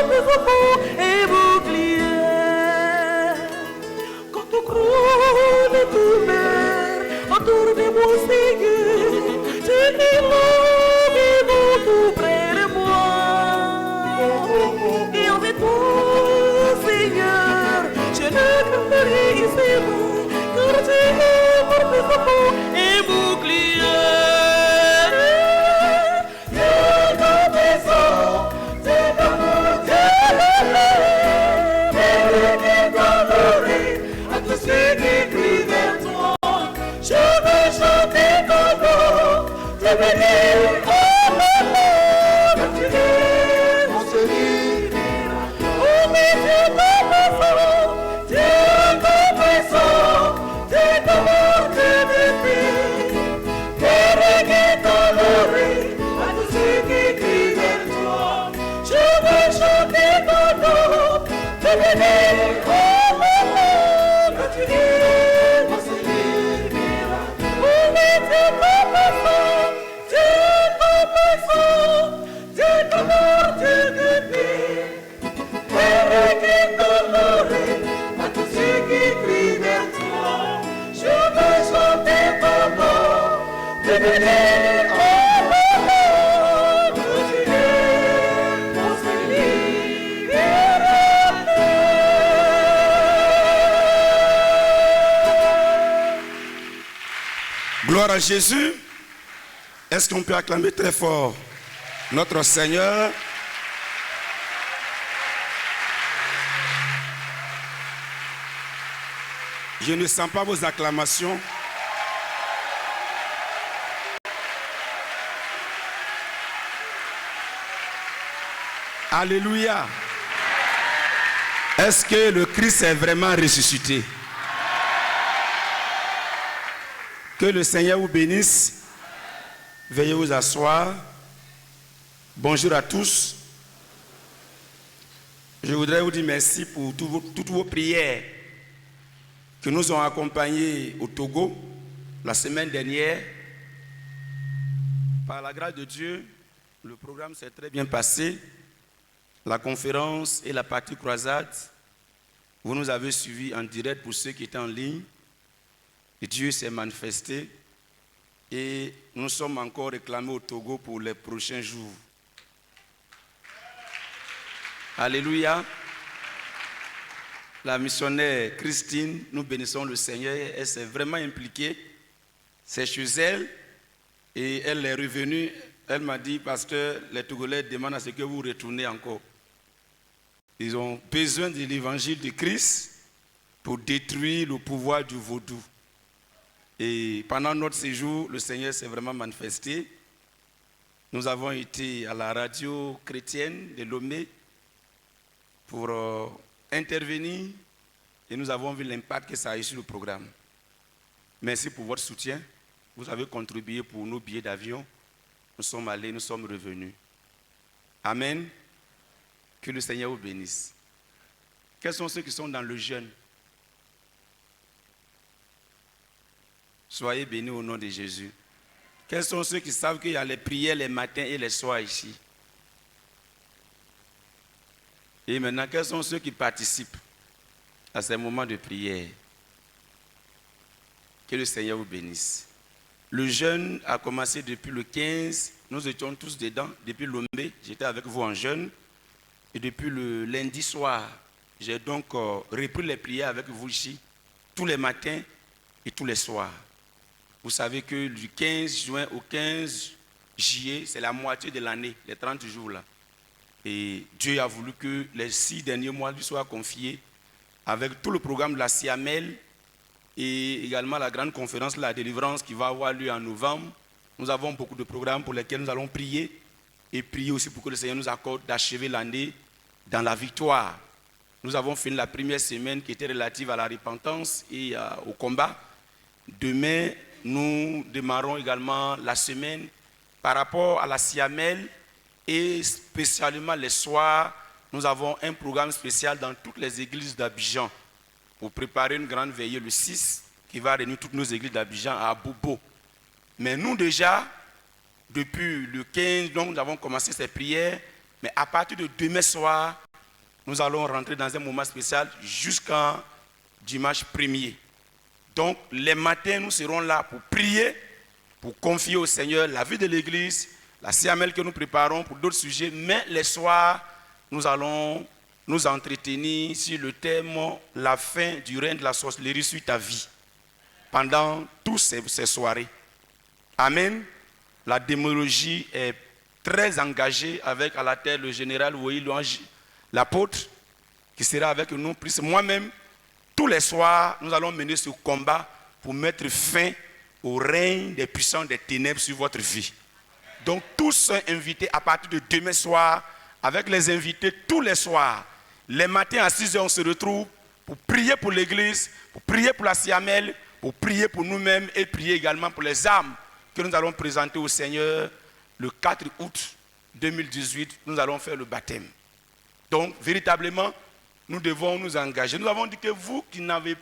mes enfants et bouclier. Quand tout gronde et tout meurt autour de moi, Seigneur, c'est qu'ils vont tout près de moi. Et avec toi, Seigneur, je ne craindrai ici pas, car tu es pour mes enfants et bouclier. Gloire à Jésus. Est-ce qu'on peut acclamer très fort notre Seigneur? Je ne sens pas vos acclamations. Alléluia. Est-ce que le Christ est vraiment ressuscité? Que le Seigneur vous bénisse. Veuillez vous asseoir. Bonjour à tous. Je voudrais vous dire merci pour toutes vos prières qui nous ont accompagnés au Togo la semaine dernière. Par la grâce de Dieu, le programme s'est très bien passé. La conférence et la partie croisade, vous nous avez suivis en direct pour ceux qui étaient en ligne. Et Dieu s'est manifesté et nous sommes encore réclamés au Togo pour les prochains jours. Alléluia. La missionnaire Christine, nous bénissons le Seigneur. Elle s'est vraiment impliquée. C'est chez elle et elle est revenue. Elle m'a dit, pasteur, les Togolais demandent à ce que vous retournez encore. Ils ont besoin de l'évangile de Christ pour détruire le pouvoir du vaudou. Et pendant notre séjour, le Seigneur s'est vraiment manifesté. Nous avons été à la radio chrétienne de Lomé pour intervenir et nous avons vu l'impact que ça a eu sur le programme. Merci pour votre soutien. Vous avez contribué pour nos billets d'avion. Nous sommes allés, nous sommes revenus. Amen. Que le Seigneur vous bénisse. Quels sont ceux qui sont dans le jeûne? Soyez bénis au nom de Jésus. Quels sont ceux qui savent qu'il y a les prières les matins et les soirs ici? Et maintenant, quels sont ceux qui participent à ces moments de prière? Que le Seigneur vous bénisse. Le jeûne a commencé depuis le 15. Nous étions tous dedans. Depuis Lomé, j'étais avec vous en jeûne. Et depuis le lundi soir, j'ai donc repris les prières avec vous ici, tous les matins et tous les soirs. Vous savez que du 15 juin au 15 juillet, c'est la moitié de l'année, les 30 jours là. Et Dieu a voulu que les 6 derniers mois lui soient confiés avec tout le programme de la CIAMEL et également la grande conférence de la délivrance qui va avoir lieu en novembre. Nous avons beaucoup de programmes pour lesquels nous allons prier et prier aussi pour que le Seigneur nous accorde d'achever l'année dans la victoire. Nous avons fini la première semaine qui était relative à la repentance et au combat. Demain, nous démarrons également la semaine par rapport à la CIAMEL et spécialement les soirs, nous avons un programme spécial dans toutes les églises d'Abidjan pour préparer une grande veillée le 6 qui va réunir toutes nos églises d'Abidjan à Bobo. Mais nous déjà, depuis le 15, donc, nous avons commencé ces prières, mais à partir de demain soir, nous allons rentrer dans un moment spécial jusqu'en dimanche 1er. Donc, les matins, nous serons là pour prier, pour confier au Seigneur la vie de l'Église, la CML que nous préparons pour d'autres sujets. Mais les soirs, nous allons nous entretenir sur le thème « La fin du règne de la sorcellerie sur ta vie » pendant toutes ces soirées. Amen. La démologie est très engagée avec à la tête le général Woi Louange, l'apôtre, qui sera avec nous. Moi-même, tous les soirs, nous allons mener ce combat pour mettre fin au règne des puissants des ténèbres sur votre vie. Donc, tous sont invités à partir de demain soir, avec les invités tous les soirs. Les matins à 6 h, on se retrouve pour prier pour l'église, pour prier pour la CML, pour prier pour nous-mêmes et prier également pour les âmes que nous allons présenter au Seigneur le 4 août 2018. Nous allons faire le baptême. Donc, véritablement, nous devons nous engager. Nous avons dit que vous qui n'êtes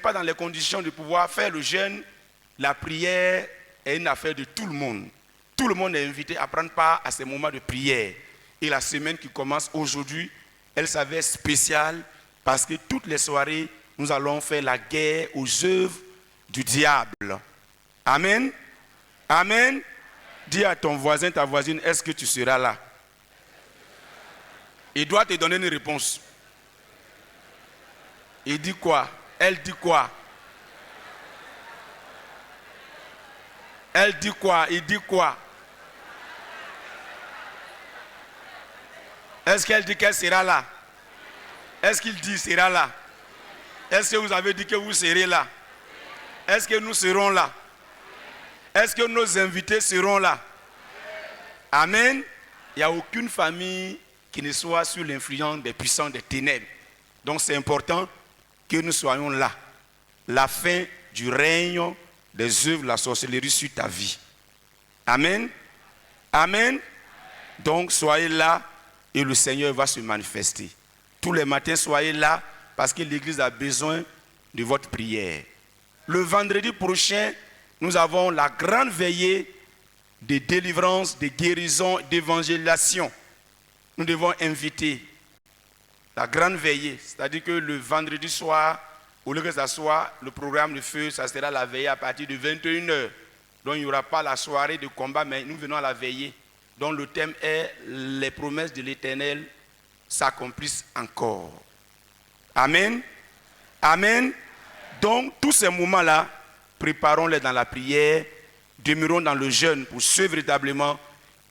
pas dans les conditions de pouvoir faire le jeûne, la prière est une affaire de tout le monde. Tout le monde est invité à prendre part à ces moments de prière. Et la semaine qui commence aujourd'hui, elle s'avère spéciale parce que toutes les soirées, nous allons faire la guerre aux œuvres du diable. Amen. Amen. Dis à ton voisin, ta voisine, est-ce que tu seras là? Il doit te donner une réponse. Il dit quoi? Elle dit quoi? Elle dit quoi? Il dit quoi? Est-ce qu'elle dit qu'elle sera là? Est-ce qu'il dit sera là? Est-ce que vous avez dit que vous serez là? Est-ce que nous serons là? Est-ce que nos invités seront là? Amen. Il n'y a aucune famille qui ne soit sous l'influence des puissants des ténèbres. Donc c'est important que nous soyons là. La fin du règne des œuvres de la sorcellerie sur ta vie. Amen. Amen. Donc soyez là et le Seigneur va se manifester. Tous les matins, soyez là parce que l'Église a besoin de votre prière. Le vendredi prochain, nous avons la grande veillée de délivrance, de guérison, d'évangélisation. Nous devons inviter la grande veillée, c'est-à-dire que le vendredi soir, au lieu que ça soit le programme de feu, ça sera la veillée à partir de 21 h. Donc il n'y aura pas la soirée de combat, mais nous venons à la veillée. Donc le thème est « Les promesses de l'Éternel s'accomplissent encore ». Amen. Amen. Donc tous ces moments-là, préparons-les dans la prière, demeurons dans le jeûne pour ceux véritablement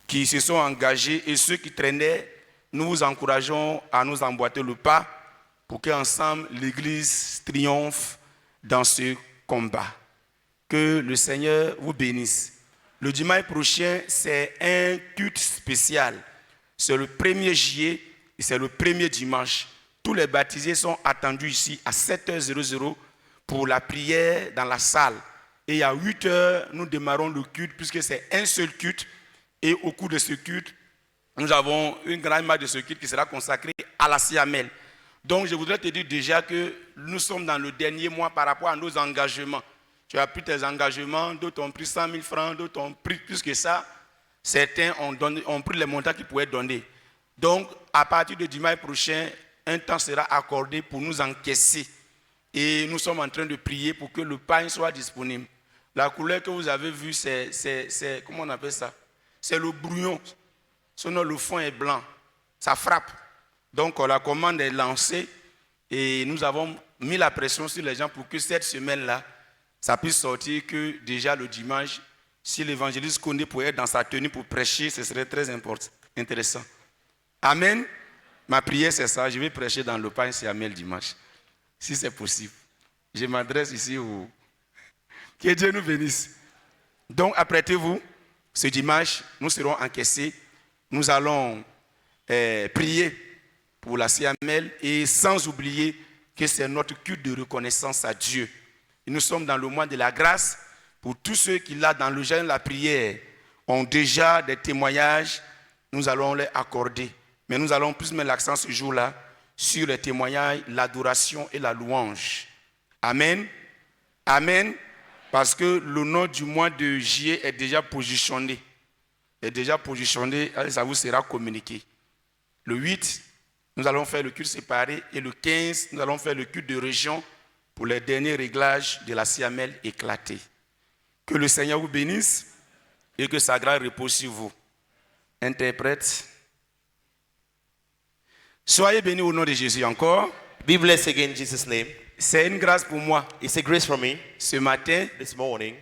qui se sont engagés et ceux qui traînaient. Nous vous encourageons à nous emboîter le pas pour qu'ensemble l'Église triomphe dans ce combat. Que le Seigneur vous bénisse. Le dimanche prochain, c'est un culte spécial. C'est le 1er juillet et c'est le premier dimanche. Tous les baptisés sont attendus ici à 7 h 00 pour la prière dans la salle. Et à 8 h, nous démarrons le culte puisque c'est un seul culte. Et au cours de ce culte, nous avons une grande marche de ce culte qui sera consacrée à la CML. Donc je voudrais te dire déjà que nous sommes dans le dernier mois par rapport à nos engagements. Tu as pris tes engagements, d'autres ont pris 100 000 francs, d'autres ont pris plus que ça. Certains ont pris les montants qu'ils pouvaient donner. Donc à partir de dimanche prochain, un temps sera accordé pour nous encaisser. Et nous sommes en train de prier pour que le pain soit disponible. La couleur que vous avez vue, c'est comment on appelle ça? C'est le brouillon. Sinon, le fond est blanc. Ça frappe. Donc, la commande est lancée et nous avons mis la pression sur les gens pour que cette semaine-là, ça puisse sortir que déjà le dimanche, si l'évangéliste Kondé pouvait être dans sa tenue pour prêcher, ce serait très intéressant. Amen. Ma prière, c'est ça. Je vais prêcher dans le pain CML dimanche, si c'est possible. Je m'adresse ici au... Que Dieu nous bénisse. Donc, apprêtez-vous. Ce dimanche, nous serons encaissés. Nous allons prier pour la CML et sans oublier que c'est notre culte de reconnaissance à Dieu. Et nous sommes dans le mois de la grâce. Pour tous ceux qui, là, dans le jeûne de la prière, ont déjà des témoignages, nous allons les accorder. Mais nous allons plus mettre l'accent ce jour-là sur les témoignages, l'adoration et la louange. Amen. Amen. Parce que le nom du mois de juillet est déjà positionné. Ça vous sera communiqué. Le 8 nous allons faire le culte séparé. Et le 15, nous allons faire le culte de région pour les derniers réglages de la Siamel éclatée. Que le Seigneur vous bénisse et que sa grâce repose sur vous. Interprète. Soyez bénis au nom de Jésus encore. Be blessed again in Jesus' name. C'est une grâce pour moi It's a grace for me ce matin this morning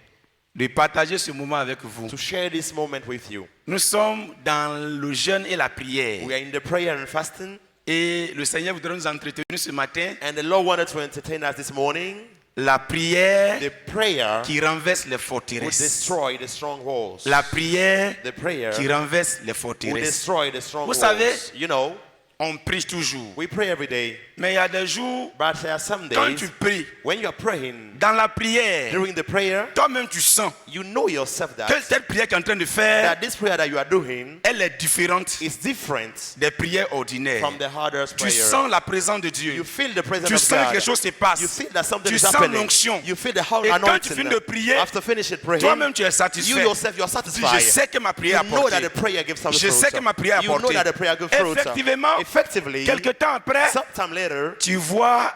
de partager ce moment avec vous. to share this moment with you. Nous sommes dans le jeûne et la prière. We are in the prayer and fasting, Et le Seigneur voudrait nous entretenir ce matin. and the Lord wanted to entertain us this morning. La prière The prayer qui renverse les will forteresses. destroy the strongholds. La prière The prayer qui renverse les will forteresses. destroy the strongholds. savez, You know, On prie toujours. we pray every day, Mais il y a des jours, but there are some quand days tu pries, when you're praying, dans la prière, during the prayer, toi-même tu sens you know yourself que that, cette prière que tu es en train de faire, that this prayer that you are doing elle est différente is different des prières ordinaires. from the hardest Tu prayer. sens la présence de Dieu. You feel the presence Tu of sens que God. quelque chose se passe. You feel that something Tu is sens happening. l'onction. You feel the whole Et quand tu anointing. finis de prier, After finishing praying, toi-même tu es you satisfait. yourself, you're Dis, satisfied. je sais que ma prière a You know that porté. the prayer gives some Je fruit. sais que ma prière a You know porté. that the prayer gives fruit. Effectivement, Effectively, quelque temps après, sometime later, tu vois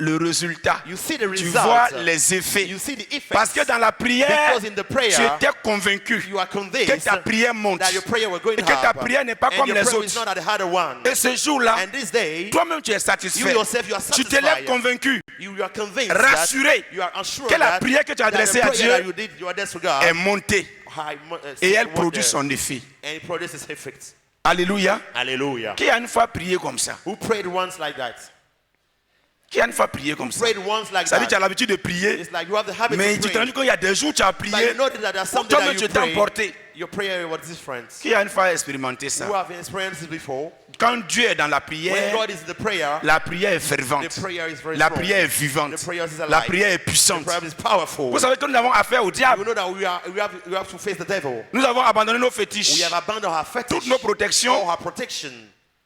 le résultat. you see the Tu result. vois les effets. You see the effects. Parce que dans la prière, Because in the prayer, tu étais convaincu you are que convinced ta prière monte. that your prayer will go in Et que ta up. prière n'est pas And comme your les prayer autres. is not at the harder one. Et ce jour-là, And this day, toi-même tu es you satisfait. yourself, you are Tu te lèves satisfied. convaincu, You are convinced rassuré that you are assured que la that, prière que tu as that the adressée à prayer that Dieu you did, you are to God, est montée. Et elle produit son effet. And it produces effect. Alléluia. Hallelujah. Qui a une fois prié comme ça? Who prayed once like that? Qui a une fois prié comme ça? Prayed once like Ça veut dire que tu as that. l'habitude de prier, It's like you have the habit mais of tu t'es rendu praying. compte qu'il y a des jours où tu as But prié, you know that there's something toi-même that tu you t'es pray. emporté. Your prayer was different. Qui a une fois expérimenté ça? Who have experienced it before? Quand Dieu est dans la When prière, God is in the prayer, la prière est the fervente. prayer is very La strong. prière est vivante. The prayer is alive. La prière est The puissante. prayer is powerful. Vous savez que nous avons affaire au You diable. know that we have to face the devil. Nous avons abandonné nos We fétiches, have abandoned our fetish, toutes nos protections. all our protection.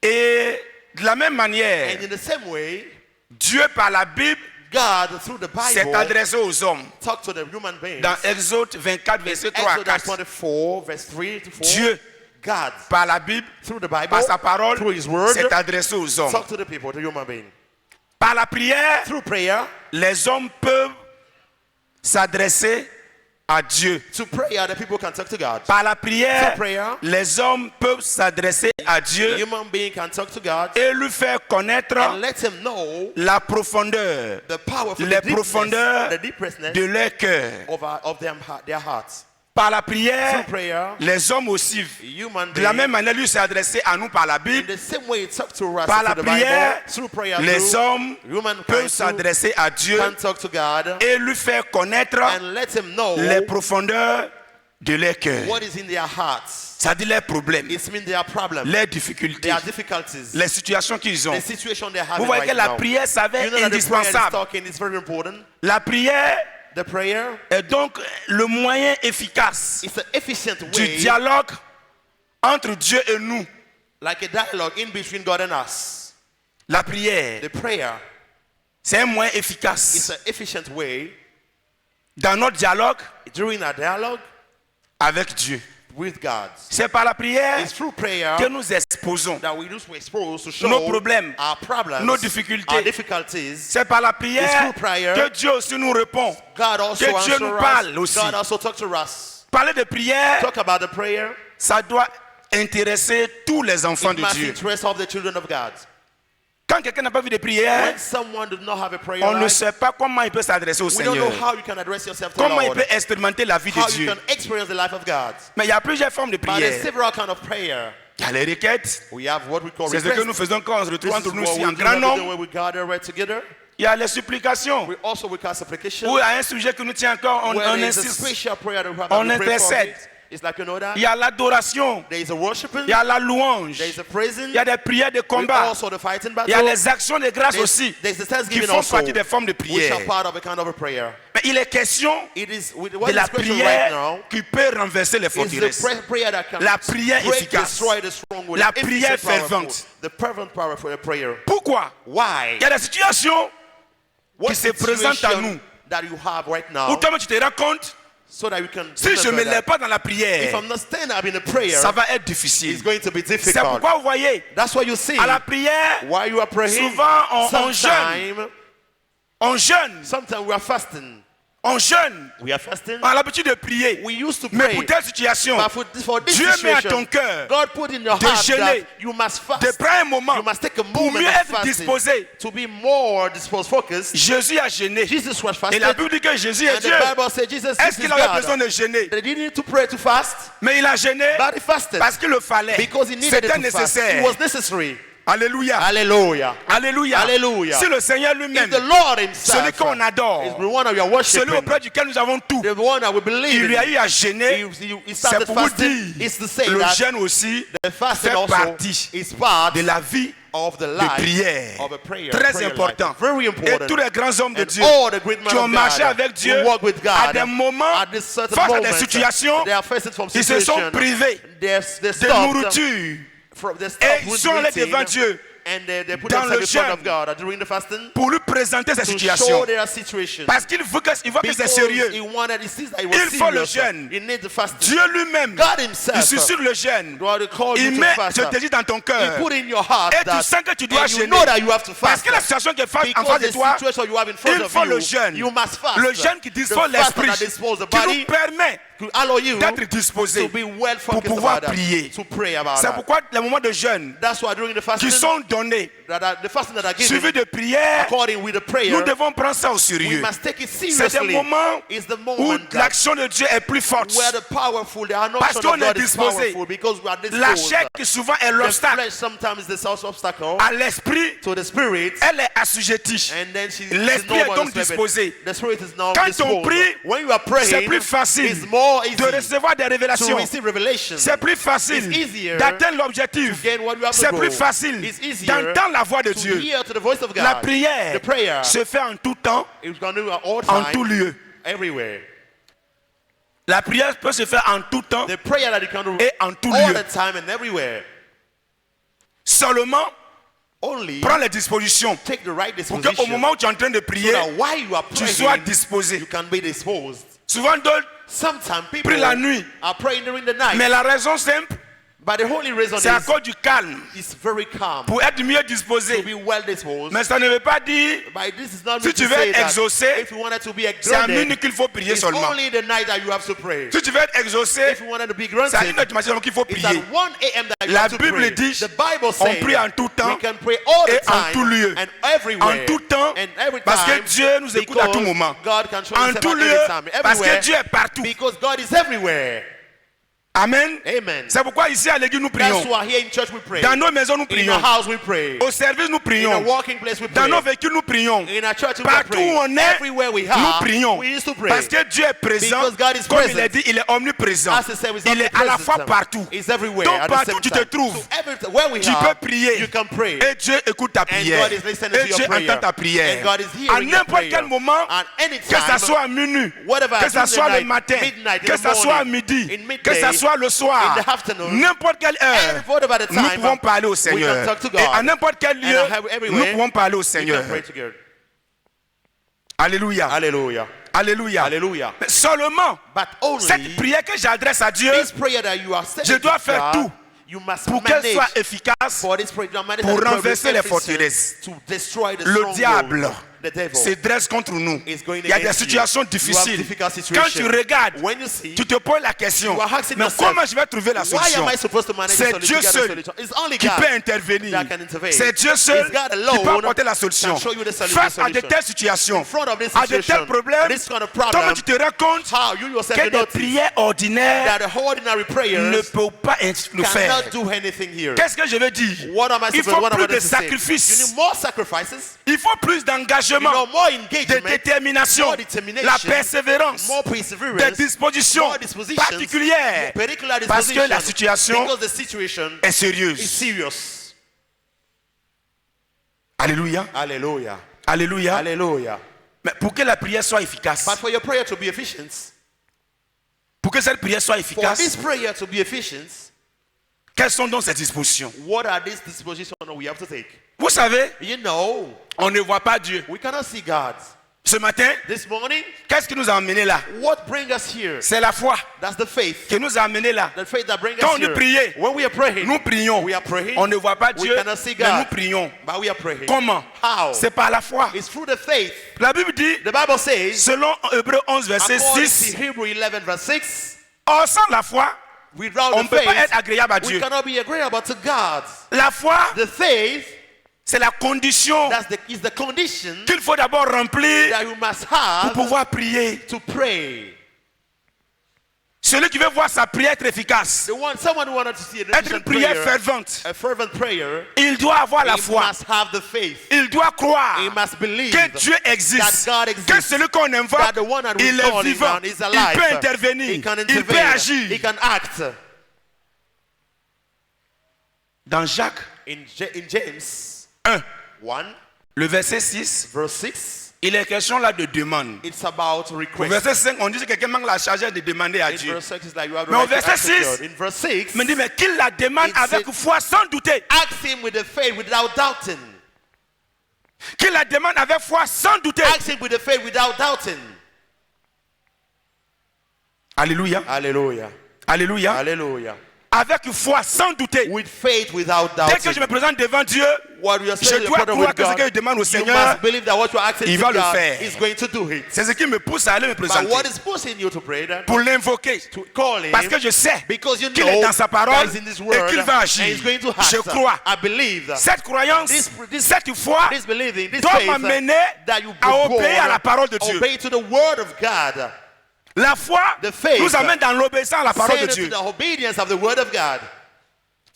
Et de la même manière, And in the same way, Dieu par la Bible God, through the s'est Bible, adressé aux hommes. talked to the human beings. Dans Exode 24, verset 3 à Exodus 4. 24, verse 3 to 4. Dieu, God, par la Bible, through the Bible, par sa parole, through His word, s'est adressé aux hommes. talk to the people, to human beings. Par la prière, Through prayer, les hommes peuvent s'adresser à Dieu. to prayer, the people can talk to God. Par la prière, Through prayer, les hommes peuvent s'adresser à the Dieu human being can talk to God et lui faire connaître and let Him know la profondeur, the powerful, les the profondeurs deepness de leur cœur. of their hearts. Par la prière, Through prayer, les hommes aussi, human de la being, même manière, lui s'est adressé à nous par la in Bible. the same way it talk to us Par la through the prière, Bible, through prayer, les through hommes human peuvent s'adresser à Dieu can talk to God et lui faire connaître and let Him know les profondeurs de leur cœur. what is in their hearts. Ça dit leurs problèmes, It means their problems, leurs difficultés, their difficulties, les situations qu'ils ont. the situation they have Vous voyez right que la now. prière s'avère You know that the prayer is indispensable. talking is very important. La prière The prayer est donc le moyen efficace is an efficient du way, dialogue entre Dieu et nous. like a dialogue in between God and us. La prière, The prayer c'est un moyen is efficace an efficient way dans notre dialogue during our dialogue avec Dieu. with God. C'est par la prière It's through prayer que nous exposons that we use to expose, to show nos problèmes, our problems, nos difficultés. our difficulties. C'est par la It's prière through prayer. que Dieu aussi nous répond. God also Que Dieu answers nous us. parle aussi. God also talks to us. Parler de prière, Talk about the prayer. ça doit intéresser tous les enfants It de must Dieu. interest of the children of God. Quand quelqu'un n'a pas vu de prière, When someone does not have a prayer on ne life, sait pas comment il peut s'adresser au we don't know Seigneur. how you can address yourself to the Comment il Lord. peut expérimenter la vie de How you Dieu. can experience the life of God. Mais il y a plusieurs formes de But there's prière. several kinds of prayer. Il y a les requêtes. We have what we call C'est ce que nous requests. faisons quand on se retrouve This entre is nous what ici we en do grand every day nombre. when we gather right together. Il y a les supplications. We also we cast supplication. Ou à un sujet que nous tient encore, on Where there is a insiste. special prayer that we have On that we pray for intercède. it. It's like, you know that? Il y a l'adoration. There is a worshiping. Il y a la louange. There is a praising. Il y a des prières de We combat. also the fighting Il y a battle. les actions de grâce aussi There's the qui thanksgiving font also, partie des formes de which prière. are part of a kind of a prayer. Mais il est question It is with de what la is question right now prière qui peut renverser les is forteresses. the prayer that can La prière break, efficace. destroy the stronghold. La the prière efficient, powerful, fervente. The fervent power for a prayer. Pourquoi? Why? Il y a des situations What qui se présentent à situation nous that you have right où now toi-même tu te rends compte so that you can Si je ne me remember lève that. pas dans la If prière, I'm not standing up in a prayer, ça va être difficile. it's going to be C'est difficult. pourquoi vous voyez, That's what you see. à la prière, While you are praying, souvent on jeûne. sometimes we are fasting. On jeûne. We are fasting. On a l'habitude de prier. We used to Mais pray. pour telle situation, But for this Dieu met à situation, ton cœur God put in your de heart jeûner, that you must fast. de prendre un moment You must take a pour moment mieux of être fasting disposé. to be more disposed, focused. Jésus a jeûné. Jesus was Et fasted. la Bible dit que Jésus est And Dieu. the Bible says Jesus Est-ce is qu'il avait God. besoin de jeûner? They didn't need to pray to fast, Mais il a jeûné but he fasted parce qu'il le fallait. because he needed C'était it to fast. It nécessaire. was necessary. Alléluia. Hallelujah. Alléluia. Hallelujah. Si le Seigneur If lui-même, the Lord himself celui qu'on is the adore, one that we are celui worshiping, auprès duquel nous avons tout, the one that we il believe lui a in, eu à jeûner, he c'est started pour vous fasting, dire, is to say le that jeûne aussi the fasting fait also partie is part de la vie of the de life prière. of a prayer. Très prayer important. life. Very Et important. tous les grands hommes de And Dieu all the great men qui ont of marché God avec Dieu who walk with à God des moments, at this certain face à des moments, situations, they are facing from ils se sont situation. privés They de stopped nourriture from the et stop ils with sont allés eating, devant Dieu and they put dans themselves le in front jeûne of God during the fasting pour lui présenter sa to situation. show their situation. Parce qu'il voit que c'est Because sérieux. he sees that it was Il faut le serious. jeûne. He needs the fasting. Dieu lui-même, God il himself, susurre le jeûne. God called you Il to met fast. ce désir dans ton cœur. He put in your heart Et tu that, sens que tu dois and you jeûner. know that you have to Parce fast. que la situation qui est en Because face de the toi, situation you have in front il of faut you, le jeûne. you must fast. Le jeûne qui dispose The fast l'esprit, that disposes the qui nous body, permet to allow you d'être disposé to be well pour focused pouvoir about that, prier. to pray about C'est that. pourquoi les moments de jeûne That's why during the fasting, qui sont donnés, the fasting that are suivis given, de prière, according with the prayer, nous devons prendre ça au we sérieux. must take it C'est seriously. des moments It's the où moment that l'action de Dieu est plus forte. where the powerful, the Parce anointing qu'on of est God is disposé. powerful because we are La disposed. chair qui souvent est The l'obstacle flesh sometimes is the source obstacle à l'esprit, to the spirit, elle est assujettie. and then she's L'esprit est donc disposé. The spirit is now Quand on disposed. prie, When you are praying, c'est plus facile it's more easy de recevoir des to révélations. receive revelation. C'est plus facile It's easier d'atteindre l'objectif. to gain what you have to C'est go. plus facile It's easier d'entendre la voix de to Dieu. hear to the voice of God. La prière The prayer se fait en tout temps, is going to do at all en time, tout lieu. everywhere. La prière peut se faire en tout temps The prayer that you can do et en tout all lieu. the time and everywhere. Seulement, Only prends les dispositions take the right pour disposition qu'au moment où tu es en train de so prier, that while you are tu sois praying, disposé. you can be disposed. Souvent d'autres Sometimes people prient la nuit, are praying during the night, mais la raison simple, but the only reason c'est à cause du calme, is very calm, pour être mieux to disposé. be well disposed. Mais ça ne veut pas dire, But this is not si meant tu to veux say être that exaucé, if you wanted to be c'est à granted, minuit qu'il faut prier it's seulement. only the night that you have to pray. Si tu veux être exaucé, If you wanted to be c'est à granted, 1h du matin qu'il faut it's prier. at 1 a.m. that you La have to Bible pray. dit, The Bible on says prie en tout temps we can pray all the et en time tout lieu. and everywhere. En tout temps, and every parce que time, Dieu nous écoute à tout because moment. God can show En himself tout at lieu, any time, parce everywhere, que Dieu est partout. because God is everywhere. Amen. Amen. C'est pourquoi ici à l'église nous prions. That's why here in church we pray. Dans nos maisons nous In prions. our house we pray. Au service nous In prions. our working place we Dans pray. nos véhicules nous prions. In our church we Partout pray. où on est, Everywhere we nous are, prions. we used to pray. Parce que Dieu est présent. Because God is Comme il present. est dit, il est omniprésent. As he said, he's Il est à la omnipresent. fois partout. He's everywhere Donc at the partout same où tu te time. trouves, So where we tu are, peux prier. you can pray. Et Dieu écoute ta And prière. God is listening Et to your Dieu prayer. entend ta prière. And God is À hearing your n'importe prayer. quel moment, At any que ça time, soit à minuit, whatever, que ça during the soit le night, matin, midnight, in que the ça soit à morning, midi, in midday, que ça soit le soir, in the afternoon, n'importe quelle heure, whatever the nous time, pouvons parler au we Seigneur. can talk to God. Et à n'importe quel lieu, And everywhere, nous pouvons parler au we Seigneur. can pray together. Alléluia. Hallelujah. Alléluia. Hallelujah. Mais seulement, But only cette prière que j'adresse à Dieu, this prayer that you are saying je dois to faire God, tout you must pour qu'elle manage soit efficace, for this prayer, manage pour the prayer renverser with les efficiency forteresses. to destroy the Le stronghold. diable The devil se dresse contre nous. is going Il y a des against situations you. You difficiles. have difficult Quand tu situations. regardes, When you see, tu te poses la question, you are asking mais yourself, comment je vais trouver la why solution? am I supposed to manage C'est the Dieu solution? seul It's only qui God peut intervenir. that can intervene. C'est Dieu seul It's God qui alone peut apporter la solution. can show you the Face à de solution. telles situations, In front of this à de tels situation, problèmes, this kind of toi problem, tu te rends compte how you yourself que you des notice prières ordinaires that the ordinary ne prayers peuvent pas le faire. cannot do anything here. Qu'est-ce que je veux dire? What am I Il supposed? faut What am I plus de to say? You sacrifices. need more sacrifices. Il faut plus You d'engagement, know, more de engagement, détermination, more determination, la persévérance, more des perseverance, dispositions more dispositions, particulières, particular parce que la dispositions, situation because the situation est is sérieuse. serious. Alléluia. Hallelujah. Alléluia. Hallelujah. Mais pour que la prière soit efficace, But for your prayer to be efficient, pour que cette prière soit for efficace, this prayer to be efficient, quelles sont donc ces dispositions? what are these dispositions that we have to take? Vous savez, You know, on ne voit pas Dieu. we cannot see God. Ce matin, This morning, qu'est-ce qui nous a amenés là? what brings us here? C'est la foi That's the faith. qui nous a amenés là. The faith that brings Quand us on dit here. prier, When we are praying, nous prions. we are praying. On ne voit pas We Dieu, cannot see mais God. nous prions. But we are praying. Comment? How? C'est par la foi. It's through the faith. La Bible dit, The Bible says, selon Hébreux 11, verset according 6, to Hebrew 11 verse 6, or sans la foi, without on the ne peut pas faith, être agréable à we Dieu. cannot be agreeable to God. La foi, The faith, c'est la condition is the condition qu'il faut d'abord remplir that you must pour have pouvoir prier. to pray. Celui qui veut voir sa prière être efficace, Someone who wanted to see an être une efficient prière prayer, fervente, a fervent prayer, il doit avoir la he foi. must have the faith. Il doit croire He must believe que Dieu that existe, God que exists, celui qu'on invoque, that the one that we il call est vivant, is il alive. peut intervenir, He can il peut intervene. He agir. can act. Dans Jacques In James 1, 1, le verset 6, verse 6, il est question là de demande. it's about Au request. verset 5, on dit que quelqu'un manque la charge de demander à In Dieu. verse 6 is like you have the Mais au right to verset ask of 6, God. In verse 6, Mais dit, mais qu'il la demande It avec said- foi sans douter. ask him with the faith without doubting. Qu'il la demande avec foi sans douter. Ask him with the faith without doubting. Alléluia. Hallelujah. Alléluia. Hallelujah. Avec foi sans douter. With faith without Dès que je doubting. me présente devant Dieu, What we are je saying dois with croire que ce God, que je demande au you Seigneur, must believe that what you are asking il to va le God faire. is going to do it. c'est ce qui me pousse à aller me But présenter. what is pushing you to pray then? Pour l'invoquer. To call him. Parce que je sais Because you qu'il know est dans sa parole that he's in this word et qu'il va and agir. he's going to act. Je crois. I believe that Cette croyance, cette foi this believing, this doit faith m'amener that you à perform, obéir à la parole de Dieu. obey to the word of God. La foi The faith nous amène dans l'obéissance à la parole de Saying Dieu. to the obedience of the word of God.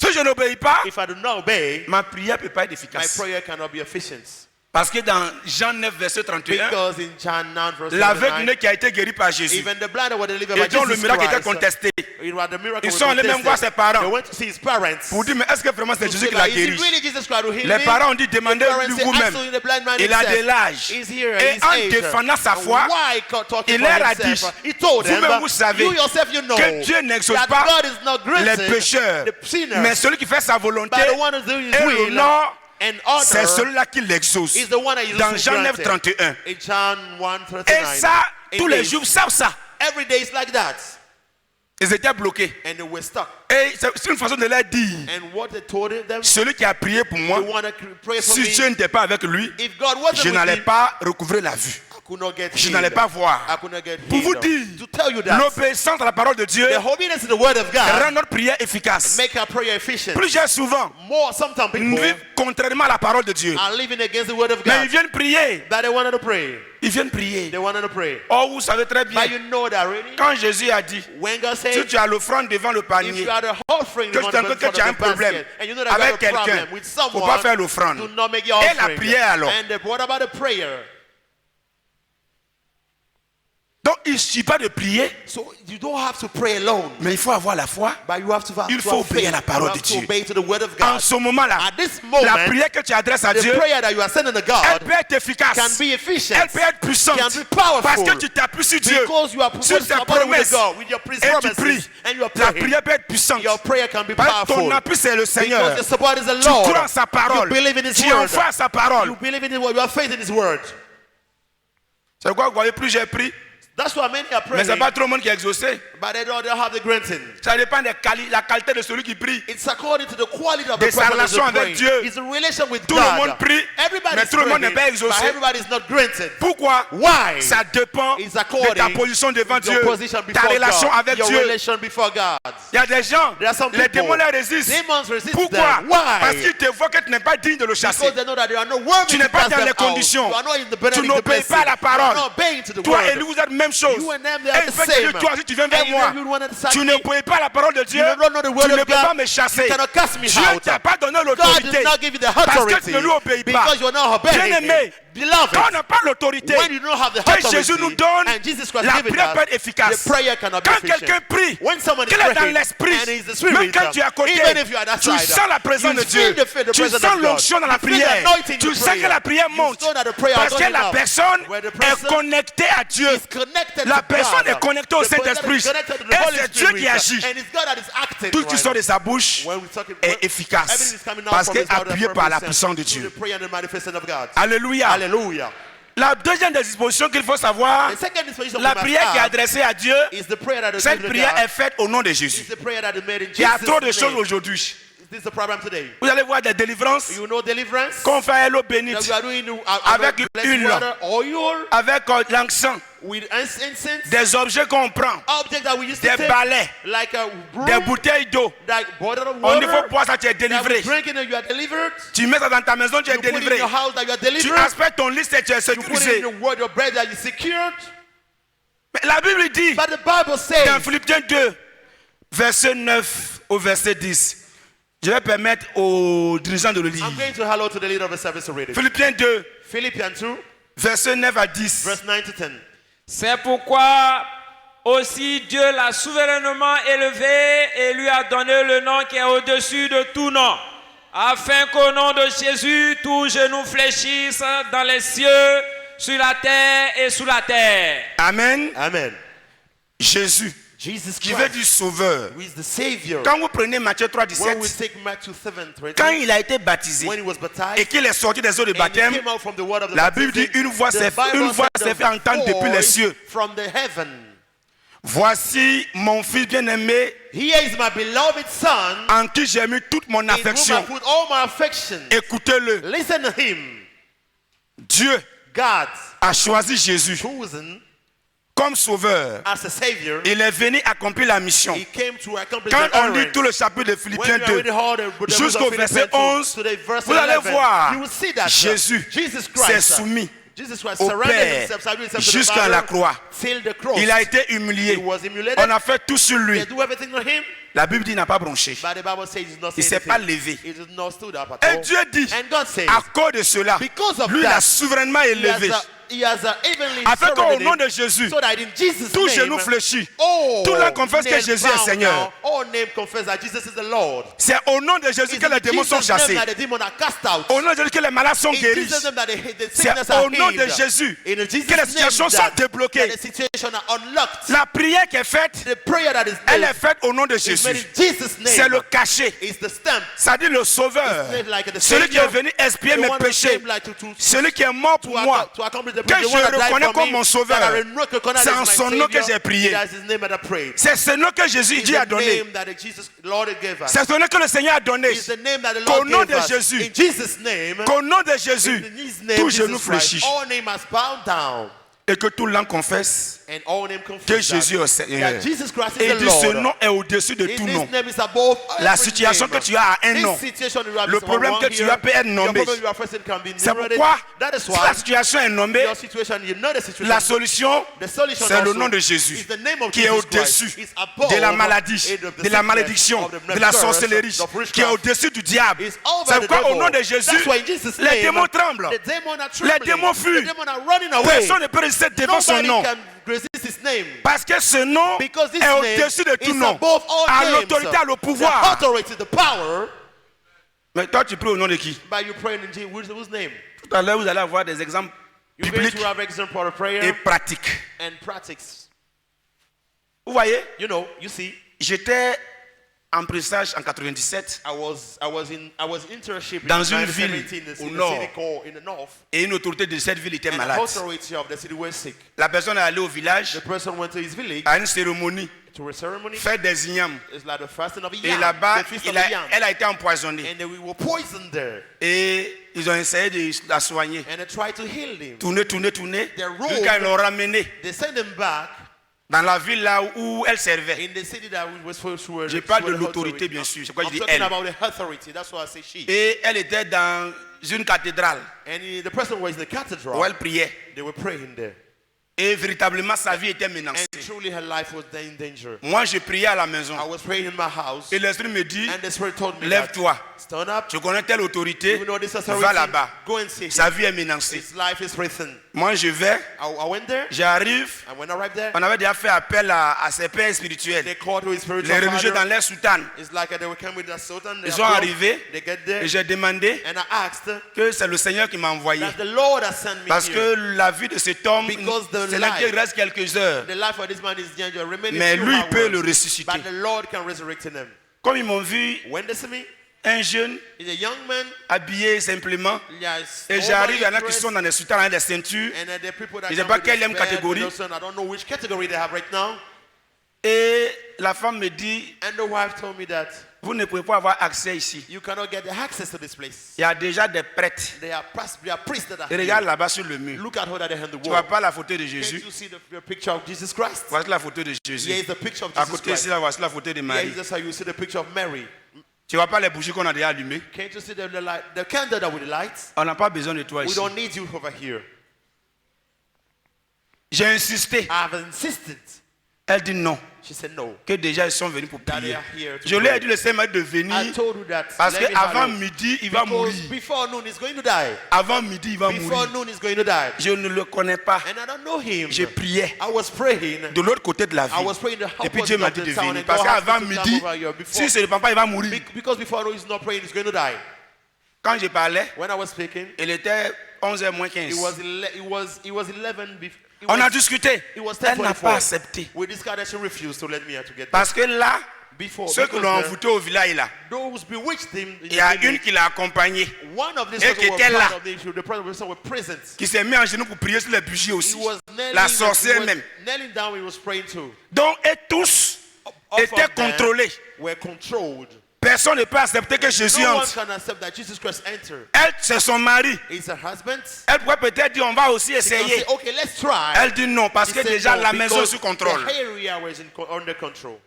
Si je n'obéis pas, If I do not obey, ma prière ne peut pas être my efficace. prayer cannot be efficient. Parce que dans Jean 9, verset 31, Because in John 9 verse l'aveugle 39, qui a été guéri par Jésus even the blind were delivered et by dont le Jesus miracle était Christ. contesté, It was the miracle ils was sont allés même contested. voir ses parents They went to see his parents. pour dire mais est-ce que vraiment c'est To Jésus say qui l'a that, is it guéri? really Jesus Christ who healed Les me? parents ont dit The demandez-lui parents say, vous-même. "Ask the blind man Il a himself." de l'âge. He's here, Et he's en aged. défendant sa And foi, why talking il for leur a dit, himself? He told them, vous-même vous savez you yourself you know que Dieu n'exauce that pas God is not les granted pécheurs, the sinners, mais celui qui fait sa volonté but the one who's doing his et will l'honneur, and honor c'est celui-là qui l'exauce. is the one that is Dans also Jean 9, granted. 31. In John 1, Et 39. ça, tous les Indeed. juifs savent ça. Every day is like that. Ils étaient bloqués. And they were stuck. Et c'est une façon de leur dire, And what they told them, celui qui a prié pour the moi, one that prayed for si me, Dieu n'était pas avec lui, if God wasn't je with n'allais him, pas recouvrer la vue. I could not get Je healed. n'allais pas I voir. could not get Pour vous healed. dire, To tell you that l'obéissance à la parole de Dieu the obedience to the word of God rend notre prière efficace. make our prayer efficient. Plusieurs souvent Sometimes people vivent contrairement à la parole de Dieu. are living against the word of Mais ils God. viennent prier. That they wanted to pray. Ils viennent prier. They wanted to pray. Or, vous savez très bien, But you know that already. quand Jésus a dit, When God si says, tu as l'offrande devant le if panier, you are the offering que in tu front as of the un problème basket, and you know that you avec have a quelqu'un, problem with il ne faut someone, pas faire l'offrande. do not make your Et la offering. prière alors? And what about the prayer? Donc, il ne suffit pas de prier, So you don't have to pray alone, mais il faut avoir la foi. but you have to have, Il to faut have obéir faith. à la parole You de have to Dieu. obey to the word of En God. ce moment-là, At this moment, la prière que tu adresses à the Dieu, prayer that you are sending to elle God peut être efficace. can be efficient. Elle peut être puissante. Can be powerful. Parce que tu t'appuies sur Dieu. Because you are Sur put tes with promesses. God, with your Et tu promises, pries. and you are La praying. prière peut être puissante. Your prayer can be Parce que powerful. ton appui, c'est le Seigneur. Because your support is the Tu Lord. crois en sa parole. You believe in His Tu word. envoies à sa parole. You believe in His word. You have faith in His word. C'est pourquoi vous voyez, plus j'ai pris, That's why many are mais praying, ce n'est pas trop le monde qui est exaucé. but they don't have the granting. Ça dépend de la qualité de celui qui prie. It's according to the quality of De the sa person that is relation avec praying. Dieu. It's a relation with Tout God. le monde prie, Everybody mais is tout le monde praying, n'est pas exaucé. but everybody is not granted. Pourquoi? Why? Ça dépend It's de according ta position devant to your Dieu, position ta before relation God, avec your Dieu. relation before God. Il y a des gens, There are some les people, démons les résistent. demons resist Pourquoi? them. Why? Parce qu'ils te voient que tu n'es pas digne de le chasser. Because they know that there are no worthy Tu n'es to pas cast dans them les out. conditions. You are not in the Tu benefit n'obéis pas à la You parole. are not obeying to the Toi word. et lui, vous êtes même chose. You and them, they Et are il the fait que same. toi, si tu viens vers And you moi, know you want to sack tu me. n'obéis pas à la parole de Dieu, You don't know the word tu ne of peux pas God. me chasser. You cannot cast me Dieu ne out. t'a pas donné God l'autorité did not give you the parce que authority tu ne lui obéis pas. because you are not obeying Bien-aimé, him. Beloved, quand on n'a pas l'autorité when you don't have the que authority Jésus nous donne, and Jesus Christ la gave it prière us, peut être efficace. the prayer cannot be Quand efficient. quelqu'un prie, When someone is qu'il est dans praying l'esprit, and is the spirit, même quand tu es à côté, even if you are that tu side, sens la présence you de Dieu, feel the tu presence sens of God. l'onction dans la You feel the prière, anointing in tu the sens que prayer. la prière You monte know that the prayer parce is que going la up. personne Where the est person connectée à Dieu. is connected La to personne God. est connectée au The person Saint-Esprit. is connected to the Et Holy c'est Dieu Spirit. qui agit. And it's God that is acting Tout ce qui right sort now. de sa bouche When we talking, est efficace everything is coming out parce from que his mouth, appuyé the par la purpose puissance de through Dieu. the prayer and the manifestation of God. Alléluia. Hallelujah. La deuxième des dispositions qu'il faut savoir, The second disposition la we must prière qui est have adressée à Dieu, is the prayer that is cette given to prière God. est faite au nom de Jésus. It's the prayer that is made in Il y a Jesus' trop de choses name. aujourd'hui. This is the problem today. Vous allez voir des délivrances You know deliverance. qu'on fait à l'eau That bénite, we are doing Avec blessed une water, oil, avec l'encens, with incense, des objets qu'on prend, objects that we used to des take, balais, like a broom, des bouteilles d'eau. like bottle of On dit water, faut boire ça, tu es that we délivré. drink and you are delivered. Tu mets ça dans ta maison, tu es You put it in délivré. your house that you are Tu delivered. aspectes ton liste et tu es You put it in sécurisé. your word, your bread that you secured. Mais la Bible dit, But the Bible dans says, Philippiens 2, verset 9 au verset 10, je vais permettre aux dirigeants de le lire. I'm going to hello to the leader of the service to read it. Philippiens 2, Philippians 2, verset 9 à 10. verse 9 to 10. C'est pourquoi aussi Dieu l'a souverainement élevé et lui a donné le nom qui est au-dessus de tout nom, afin qu'au nom de Jésus, tout genou fléchisse dans les cieux, sur la terre et sous la terre. Amen. Amen. Jésus, Jesus qui veut Christ, dire sauveur. who is the Savior. Quand vous prenez Matthieu 3, When we 17, take Matthew 7, quand 20, il a été baptisé when he was et baptized, qu'il est sorti des eaux de and he baptême, came out from the word of the la Bible dit baptism, une voix the s'est Bible said fait entendre the depuis les voice cieux. from the heaven. Voici mon fils bien-aimé Here is my beloved son, en qui j'ai mis toute mon in whom I affection. put all my affection. Écoutez-le. Listen to him. Dieu God a choisi Jésus chosen comme sauveur. as a Savior. Il est venu accomplir la mission. He came to accomplish Quand the on lit errand. tout le chapitre de When Philippiens you already 2 heard the book jusqu'au of verset Philippians 11, 2, to the verse vous allez 11, voir you will see that Jésus Jesus s'est Christ, soumis Jesus Christ au surrendered Père himself, submitted himself to the jusqu'à la Father, croix. till the cross. Il a été humilié. He was humiliated. On a fait tout sur lui. They do everything on him. La Bible dit qu'il n'a pas bronché. But the Bible says he's not Il ne saying s'est pas anything. levé. He did not stood up at Et all. Dieu dit, And God says, à cause de cela, because of lui that, l'a souverainement élevé. he has a heavenly Afin qu'au surrendered nom him, de Jésus, so that in Jesus' tout name, genou fléchit. all Tout le confesse que names Jésus est bow Seigneur. down, all name confess that Jesus is the Lord. C'est au nom de Jésus It's que les in démons sont Jesus' name chassés. that the demons are cast out. Au nom de Jésus que les malades sont In guéris. Jesus' name that the C'est sickness are au nom de healed. Jésus In Jesus' que les name situations sont that débloquées. the situation are unlocked. La prière qui est faite, The prayer that is elle made est faite au nom de is made Jésus. in Jesus' C'est le name. cachet. It's the stamp. Ça dit le sauveur. It's like the Celui qui Savior, est venu expier the mes one who péchés. came like to Celui qui est mort pour moi. to accomplish the Que the one that je died reconnais for comme me, mon sauveur. that I recognize C'est as en my son nom que Savior. j'ai prié. That's his name that I prayed. C'est ce nom que Jésus It's Dieu a the donné. name that Jesus Lord gave us. C'est ce nom que le Seigneur a donné. It's the name that the Qu'au Lord nom gave de us. Jésus. In Jesus' name, Qu'au nom de Jésus, in his name, tout Jesus genou Christ, fléchit. all name has bowed down. Et que tout langue confesse And all name que confess Jésus est that, Seigneur. that Jesus Christ Et is il the dit ce Lord. nom est au-dessus de In tout this nom. name is above La every situation name. que tu as a un This nom. situation you have Le is problème one que tu here. as peut être Your nommé. problem you are facing can be C'est narrated. pourquoi That is si why la situation est nommée, your situation, you know the situation. la solution, The solution c'est le also nom de Jésus is the name of qui est Jesus au-dessus Christ. It's above de la maladie, and of the de la sickness, malédiction, of the de la curse, sorcellerie, of witchcraft. qui est au-dessus du diable. It's over C'est the pourquoi au devil. nom de Jésus, That's why in Jesus' les name, démons tremblent. the demons are Les trembling. démons fuient. The demons are running away. Personne ne peut résister devant son Nobody nom. can resist his name. Parce que ce nom Because this est name au-dessus de tout is nom. above all À names. l'autorité, à le The pouvoir. authority, the power. Mais toi, tu pries au nom de qui? By you praying in Jesus, whose name? Tout à l'heure, vous allez avoir des exemples You're going bibliques to have example of et prayer pratiques. and practice. Vous voyez, You know, you see, j'étais en pressage en 97 I was internship Dans in une ville 1917 in the au city nord. called in the north. et une autorité de cette ville était And the malade. authority of the city was sick. La personne est allée au village The person went to his village à une cérémonie, to a ceremony. faire des ignames. It's like the fasting of a Et yam, là-bas, the feast of a yam. elle a été empoisonnée. And then we were poisoned there. Et ils ont essayé de la soigner. And they tried to heal him. Tourner. They rolled. Jusqu'à ils l'ont ramenée They sent him back dans la ville là où elle servait. in the city that we were supposed to. Je parle de l'autorité, bien sûr. C'est pourquoi je I'm dis talking elle. about the authority. That's why I say she. Et elle était dans une cathédrale And the person was in the cathedral. où elle priait. They were praying there. Et véritablement, sa vie était menacée. And truly her life was in danger. Moi, je priais à la maison. I was praying in my house. Et l'esprit me dit, And the Spirit told me, lève-toi. that, stand up. Tu connais telle autorité, You know this authority. va là-bas. Go and see Sa him. vie est menacée. His life is written. Moi, je vais, I went there. j'arrive. And when I arrived there, On avait déjà fait appel à ses pères spirituels. they called to his Les spiritual religieux dans father. leur soutane. It's like they were coming with a sultan. Ils sont arrivés. They get there. Et j'ai demandé And I asked que c'est le Seigneur qui m'a envoyé. that the Lord has sent me Parce here. que la vie de cet homme, Because the c'est là life- qu'il reste quelques heures. The life of this man is danger. Remaining Mais few lui, il peut hours. le ressusciter. But the Lord can resurrect him. Comme ils m'ont vu When they see me, un jeune He's a young man. habillé simplement. Yes. Et j'arrive, il y en a qui sont dans des soutanes, dans des ceintures. And then the people that Je sais come pas with quelle this bad catégorie. with those, I don't know which category they have right now. Et la femme me dit, And the wife told me that vous ne pouvez pas avoir accès ici. you cannot get the access to this place. Il y a déjà des prêtres. They are priests that are Et here. regarde là-bas sur le mur. Look at how that they hand the Tu vois wall. pas la photo de Can't Jésus? you see the picture of Jesus Christ? Voici la photo de Here Jésus. is the picture of À Jesus côté ici, Christ. là, voici la photo de Here Marie. is just how you see the picture of Mary. Tu vois pas les bougies qu'on a déjà allumées? Can't you see the light, the candle that with the lights? On n'a pas besoin de toi We ici. don't need you over here. J'ai insisté. I have insisted. Elle dit non. She said no. Que déjà ils sont venus pour That they prier. are here to Je lui ai pray. dit le Seigneur de venir I told you that. parce Let me qu'avant have it. midi il va Because mourir. before noon he's going to die. Avant midi il va Before mourir. noon he's going to die. Je ne le connais pas. And I don't know him. Je priais I was praying. de l'autre côté de la I was ville. praying the Et puis Dieu m'a dit de venir. Parce qu'avant midi, si c'est le papa, il va mourir. Because before I know he's not praying, he's going to die. Quand je parlais, When I was speaking, il était 11h moins 15. it was 11 before. On a discuté. It was Elle n'a 10:44. pas accepté. With this guy that she refused to let me to get there. Parce que là, Before, ceux qui because l'ont the- envoûté au village là, those bewitched him. in il y a the une village. qui l'a accompagné, One of these et people qui were était là. part of the issue. The person were present. qui s'est mis en genoux pour prier sur les bougies He aussi. was kneeling, La sorcière même. kneeling down. He was praying too. Donc, et tous All étaient of them contrôlés. were controlled. Personne ne peut accepter que Jésus No one entre. can accept that Jesus Christ entered. Elle, c'est son mari. He's her husband. Elle pourrait peut-être dire, on va aussi He can say, essayer. okay, let's try. Elle dit non, parce He que said déjà no, la maison est because sous contrôle. The area was under control.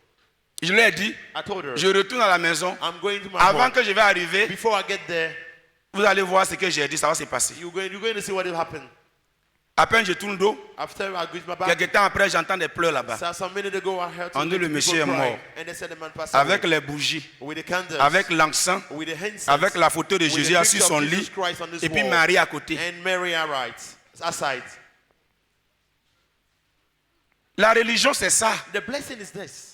Je lui ai dit, I told her, je retourne à la maison. I'm going to my Avant home. que je vais arriver, Before I get there, vous allez voir ce que j'ai dit, ça va se passer. you're going to see what will happen. À peine je tourne le dos, After I greet my back, quelques temps après, j'entends des pleurs là-bas. so some minute ago I heard On dit le people monsieur est cry, mort. and they said the man passed Avec away. les bougies, With the candles, avec l'encens, with the incense, avec la photo de with Jésus the assis picture sur son of Jesus lit, Christ on this et puis wall, Marie à côté. and Mary are right aside. La religion, c'est ça. The blessing is this.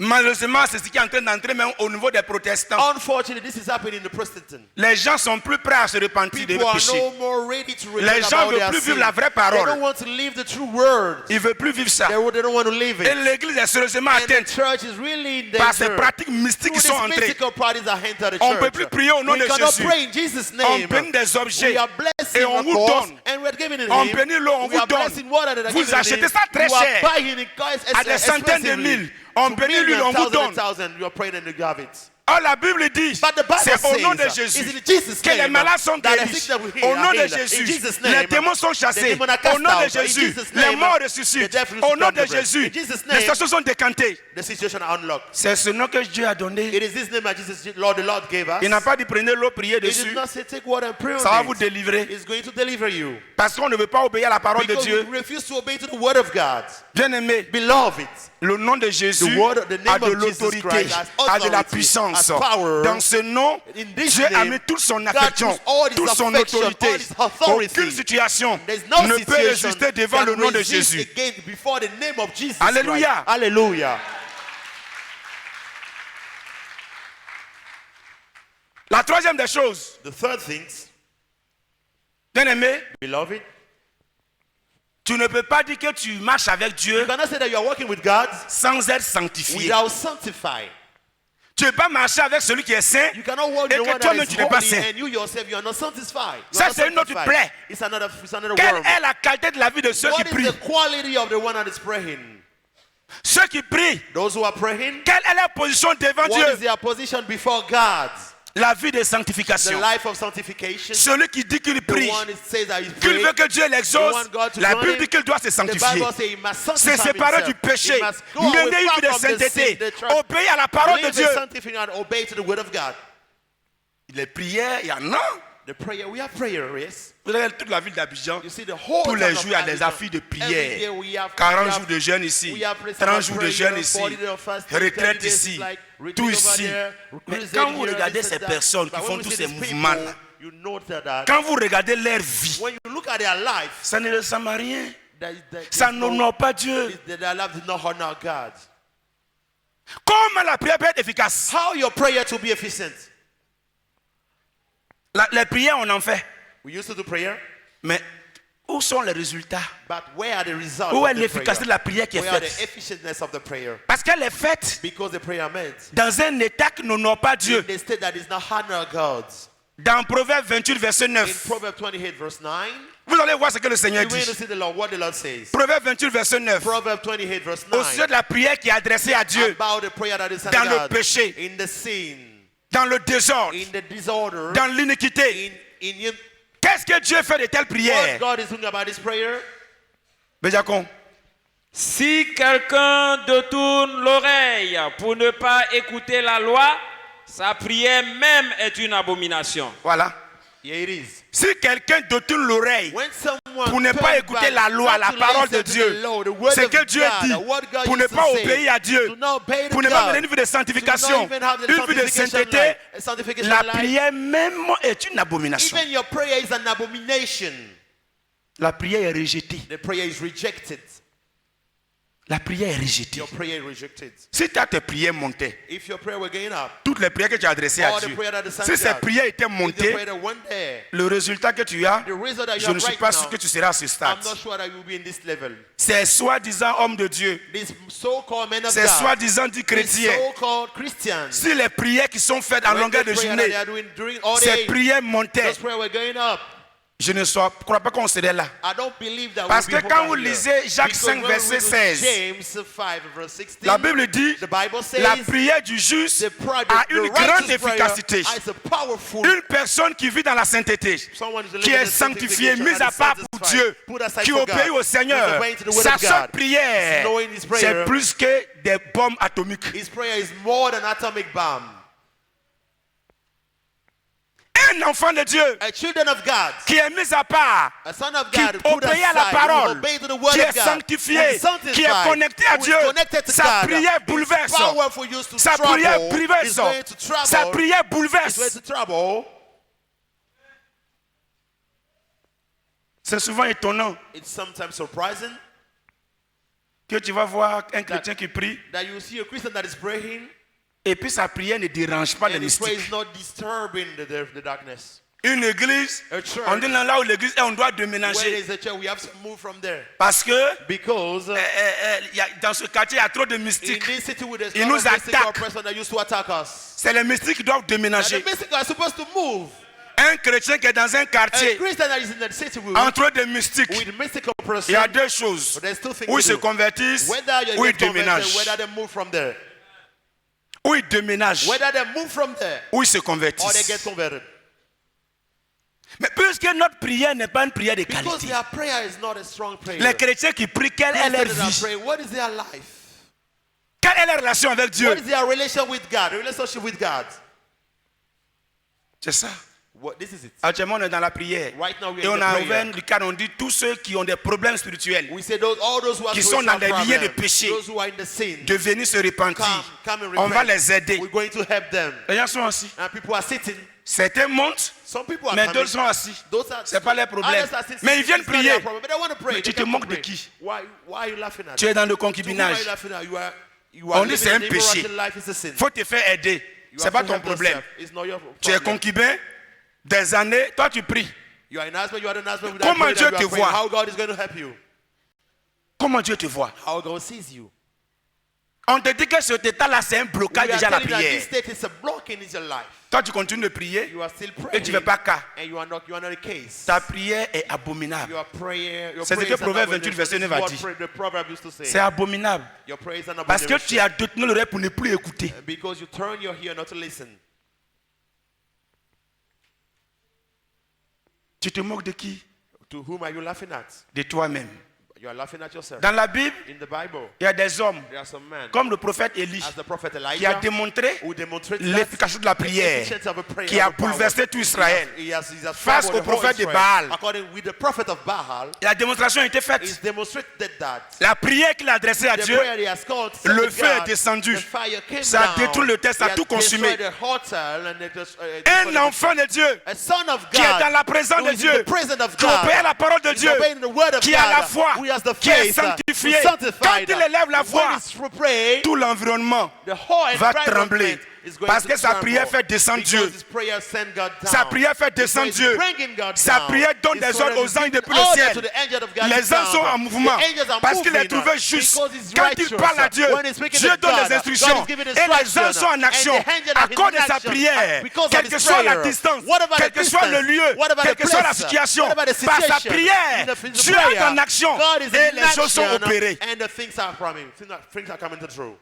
Malheureusement, c'est ce qui est en train d'entrer même au niveau des protestants. Unfortunately, this is happening in the Protestant. Les gens sont plus prêts à se repentir des People are péchés. no more ready to Les repent gens about veulent their plus sin. vivre la vraie They parole. don't want to live the true word. Ils ne veulent plus vivre ça. They don't want to live Et it. l'église est sérieusement And the atteinte church is really in par ces danger. pratiques mystiques qui Through sont these entrées. mystical parties that enter the On ne peut church. plus prier au nom We de cannot Jésus. pray in Jesus' On name. bénit des objets. We are blessing, Et on of vous course, donne. and we are giving it On him. bénit l'eau, on We vous are donne. blessing water that are Vous giving achetez him. ça très You are cher. buying it À des centaines de mille. On bénit l'huile, on vous donne. You are praying and you have it. Oh, la Bible dit, But the Bible c'est au nom de says, Jésus it's in Jesus' que les name malades sont that the guéris. sick that we heal Au nom are de healed. In Jésus, Jesus' les name, démons sont the chassés. demons are cast Au nom de out. In Jésus, Jesus' les name, morts the ressuscitent. devil is Au nom de condemned. Jésus, In Jesus' les name, situations sont décantées. The situation are unlocked. C'est ce nom que Dieu a donné. It is this name that the Lord gave us. Il n'a pas dit prenez l'eau, priez He did dessus. not say take water and pray Ça va on vous it. délivrer. It's going to deliver you. Parce qu'on ne veut pas obéir à la parole de Because Dieu. we refuse to obey to the word of God. Bien aimé, Beloved, le nom de Jésus the name a de of Jesus l'autorité, Christ has a de la authority, puissance. has power. Dans ce nom, In this Dieu a name, mis toute son God affection, puts all his toute son affection, autorité. all his authority. Aucune situation There's no ne peut situation résister devant can le nom de resist Jésus. against before the name of Jesus Alléluia. Christ. Hallelujah. La troisième des choses, The third things, bien aimé, beloved, tu ne peux pas dire que tu marches avec Dieu you cannot say that you are working with God sans être sanctifié. without sanctifying. Tu ne peux pas marcher avec celui qui est saint You cannot walk et the que one that toi-même is tu n'es pas holy saint. and you yourself you are not sanctified. You Ça, are not c'est une autre sanctified. plaie. It's another Quelle worm. est la qualité de la vie de ceux qui What is prient? the quality of the one that is praying? Ceux qui prient, Those who are praying, quelle est leur position devant what is Dieu? their position before God? La vie de The sanctification. life of sanctification. Celui qui dit qu'il The prie, one that says that he qu'il veut prays. que Dieu l'exauce, The one God to la join Bible him. dit qu'il doit se The sanctifier. Bible says he must Se sanctify séparer himself. du péché, He must go away mener une vie de far from the sainteté, sin, the trust, obéir à la parole de live Dieu. the sanctification and obey to the word of God. Les prières, il y en a. The prayer, we have prayer, yes. Vous avez toute la ville d'Abidjan. You see the whole Tous les town of jours, il y a des Abidjan. affaires de Every day prière. we have 40 jours de jeûne ici. we have places 30 of jours de prayer, jeûne ici. 40 days of fasting, Retraite 30 days ici. like retreat Tout over ici. there, Mais crusade quand vous here, regardez this ces and that. personnes qui But font when we tous see ces these people, mouvements-là, you note that quand vous regardez leur vie, when you look at their life, ça ne ressemble à rien. that Ça n'honore pas Dieu. their life did not honor God. Comment la prière peut être efficace? How your prayer to be efficient? Les prières, on en fait. We used to do prayer, Mais où sont les résultats? but where are the results? Où of est the l'efficacité de prayer? la prière qui est Where are the faite? efficientness of the prayer? Parce Parce qu'elle est faite Because the prayer meant dans un état qui n'honore pas Dieu. in the state that is not honor God. Dans Proverbe 28, verset In 9. Proverbs 28, verse 9, Vous allez voir ce que le Seigneur you're going to dit. see the Lord, what the Lord says. Proverbe 28, verset 9. Proverbs 28, verse Au sujet 9, de la prière qui est adressée à Dieu about the prayer that is dans le God, péché, in the sin, dans le désordre, in the disorder, dans l'iniquité. in Qu'est-ce que Dieu fait de telles what prières? God is doing about this prayer. Béjacon. Si quelqu'un détourne l'oreille pour ne pas écouter la loi, sa prière même est une abomination. Voilà. Here it is. Si quelqu'un détourne l'oreille When someone pour ne pas turns écouter back, la loi, la not to parole de listen to Dieu, the law, the word ce of que Dieu God, dit, what God pour ne used to pas say, obéir à Dieu, to not obey to pour ne pas God, mener une vie de to sanctification, not even have the une vie de sanctification sainteté, life, a sanctification la life, prière même est une abomination. even your prayer is an abomination. La prière est rejetée. The prayer is rejected. La prière est rejetée. Your prayer is rejected. Si tu as tes prières montées, If your prayer were going up, toutes les prières que tu as adressées à all the Dieu, prayer that is si ces sent prières étaient if the montées, prayer that went there, le résultat que tu as, the result that you je ne have suis right pas now, sûr que tu seras à ce stade. I'm not sure that you will be in this level. Ces soi-disant hommes de Dieu, These so-called men of ces God, soi-disant dits these chrétiens, so-called Christians, si les prières qui sont faites en when longueur the de prayer that journée, they are doing during all ces day, prières montaient, those prayers were going up. je ne crois pas qu'on serait là. I don't believe that Parce we'll que be quand over vous here. lisez Jacques Because 5, when we verset read 16, James 5, verse 16, la Bible dit, the Bible says la prière du juste a une grande efficacité. is a powerful. Une personne qui vit dans la sainteté, Someone who's qui living est in sanctifiée, sanctification mise and à is part pour satisfied, Dieu, put aside qui for obéit God, au Seigneur, who's obeying to the word sa of seule God, prière, knowing his prayer, c'est plus que des bombes atomiques. His prayer is more than atomic bomb. Un enfant de Dieu A children of God, qui est mis à part, a son of qui God, put obéit à la aside, who parole, obey to the word qui est of God, sanctifié, who is sanctified, qui est connecté à who is Dieu, connected to sa God, prière is bouleverse. powerful, used to Sa trouble, prière is bouleverse. going to trouble, Sa prière is going bouleverse. to trouble. C'est souvent étonnant It's sometimes surprising que tu vas voir un chrétien qui prie that you see a Christian that is praying et puis sa prière ne dérange pas les and his prayer mystiques. is not disturbing the darkness. Une église, A church, on dit là où l'église est, on doit where there déménager. is a church, we have to move from there. Parce que Because dans ce quartier, il y a trop de in mystiques. this city, with a Ils lot nous of mystical attaquent. person that used to attack us. C'est les mystiques qui doivent And déménager. the mystics are supposed to move. Un chrétien qui est dans un A quartier, Christian that is in the city entre des mystiques, with mystical il person, y a deux choses. but there's two things Ou ils to se do. convertissent, Whether you ou ils get converted, déménagent. whether they move from there. Ou ils déménagent, Whether they move from there ou ils se or they convertissent. get converted. Mais puisque notre prière n'est pas une prière de Because qualité, their prayer is not a strong prayer. les chrétiens qui prient, quelle est leur Christians that vie? pray, what is their life? Quelle est leur relation avec Dieu? What is their relation with God? Relationship with God. C'est ça. What, this is it. Actuellement, on est dans la prière. Right now we are Et in on the a prayer. ouvert le cadre, on dit tous ceux qui ont des problèmes spirituels, We say all those who are qui sont dans des liens de péché, those who are in the sin, de venir se repentir. come and On va repent. les aider. We're going to help them. Les gens sont assis. And people are sitting. Certains montent, Some people are mais coming. d'autres sont assis. Those are, C'est pas leur problème. others are sitting. Mais ils viennent It's not prier. their problem, but they want to pray. Mais tu They te come to moques de pray. qui? Why are you laughing at Tu es dans le To whom are concubinage. you laughing at? You are On dit living c'est un an péché. immortal life is a sin. Faut te faire aider. You C'est have pas to ton help problème. yourself. It's not your Tu es problem. concubin des années, toi tu pries. You are an husband, you are an husband without Comment praying Dieu that te you are praying. voit? How God is going to help you. Comment Dieu te voit? How God sees you. On te dit que cet état-là, c'est un blocage We are déjà à la telling you that prière. this state is a blocking in your life. Toi, tu continues de prier You are still et praying. tu ne fais pas cas. And you are not a case. Ta prière est abominable. Your prayer, your C'est ce prayer que is an Proverbe 28, abomination. verset This is 9 a what dit. the proverb used to say. C'est abominable. Your prayer is an Parce que tu abomination. as détourné l'oreille pour ne plus écouter. Because you turn your ear not to listen. Tu te moques de qui? To whom are you laughing at? De toi-même. You are laughing at yourself. Dans la Bible, In the Bible, il y a des hommes, there are some men, comme le prophète Élie, as the prophet qui a Elijah, démontré who demonstrated l'efficacité de la prière, efficiency of a prayer, qui a of a power. bouleversé tout Israël. He has Face troubled au the whole prophète de Israel. Baal. According with the prophet of Baal, La démonstration a été he's faite. demonstrated that La prière qu'il a adressée à the Dieu, prayer he has called, le said to feu est God, descendu. the fire came Ça a down. détruit le test, ça a He has tout consumé. destroyed the altar and it was, Un enfant de Dieu a son of qui est dans God la présence who de is in Dieu, the presence of qui obéit à la God, parole de is Dieu, obeying the word of qui a la God, foi, who has the qui est faith, sanctifié. who is sanctified. Quand il élève la When voix, he's praying, tout l'environnement the whole va environment trembler. is going Parce to que sa turn prière more. fait descendre Because Dieu. his prayer send God down. Sa prière fait descendre Because Dieu. he's bringing God Sa down. prière donne He's des ordres aux anges giving depuis le orders ciel. to the angel of God Les down. anges sont en mouvement The angels are parce qu'il est moving trouvé juste. because he's Quand il righteous. parle à Dieu, When he's speaking Dieu to donne God, les instructions God is giving et les instructions. anges sont en And action the angels à are cause de in sa action prière. because of Quelle his que soit la prayer. distance, Whatever quel the que soit le distance, lieu, whatever quelle the que soit la place, situation, whatever the par sa situation, prière, in the Dieu est prayer, en action God is et in les choses sont action, opérées. and the things are coming. Things are coming through.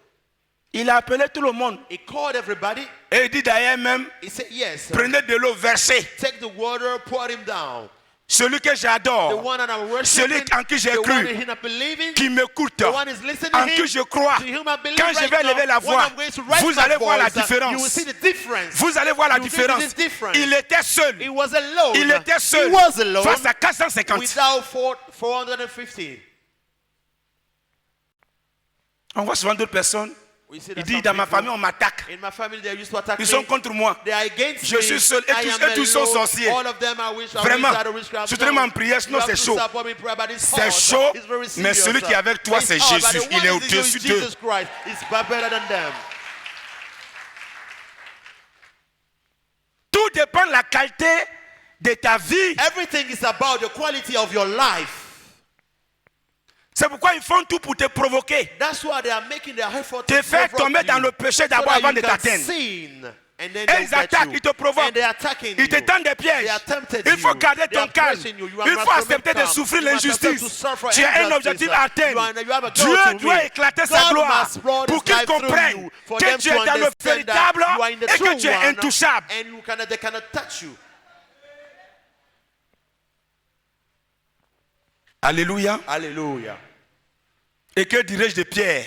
Il a appelé tout le monde He called everybody. et il dit d'ailleurs même, He said, yes, prenez de l'eau, versez. take the water, pour him down. Celui que The j'adore, one that I'm celui worshiping, en qui j'ai the one cru, in him I believe in, qui m'écoute, the one is listening en to qui him, je crois. to whom I believe Quand je right vais now, lever la when voix, I'm going to raise vous my allez voir la voice, différence. you will see the difference. Vous allez voir la You will see différence. the difference. Il était seul. He was alone. Il était seul He was alone face à 450. without 450. On voit souvent d'autres personnes. We see Il that dit, some dans ma people- famille, on m'attaque. In my family, they used to attack Ils me. sont contre moi. They are against Je me. suis seul. Et I tous- am et tous sont alone. sorciers. All of them are Vraiment. witchcraft. Soutenez-moi en prière, sinon You have c'est to chaud. support me in prayer, but it's C'est hard. chaud, It's very mais serious. celui qui est avec toi, It's c'est hard, but Jésus. the Il one est is au-dessus d'eux. Jesus Christ is far better than them. Tout dépend de la qualité de ta vie. Everything is about the quality of your life. C'est pourquoi ils font tout pour te provoquer. That's why they are making their effort Te to faire provoke tomber you, dans le péché so d'abord that avant you de can t'atteindre. sin. And then Et they'll ils get attaquent, you. ils te provoquent. And they are attacking Ils te you. tendent des pièges. They are tempted Il faut you. garder They ton are calme. pressing you. You Il must faut remain accepter de calm. souffrir You must accept l'injustice. to suffer Tu as un injustice. objectif à atteindre. You have a goal Dieu to doit reach. éclater sa God gloire must pour pour qu'ils comprennent que tu es dans le véritable et que tu es intouchable. And they cannot touch you. Alléluia. Hallelujah. Et que dirais-je de Pierre?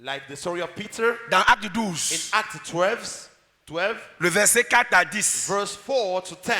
Like the story of Peter Dans Acte in 12, Acts 12, le verset 4 à 10. verse 4 to 10,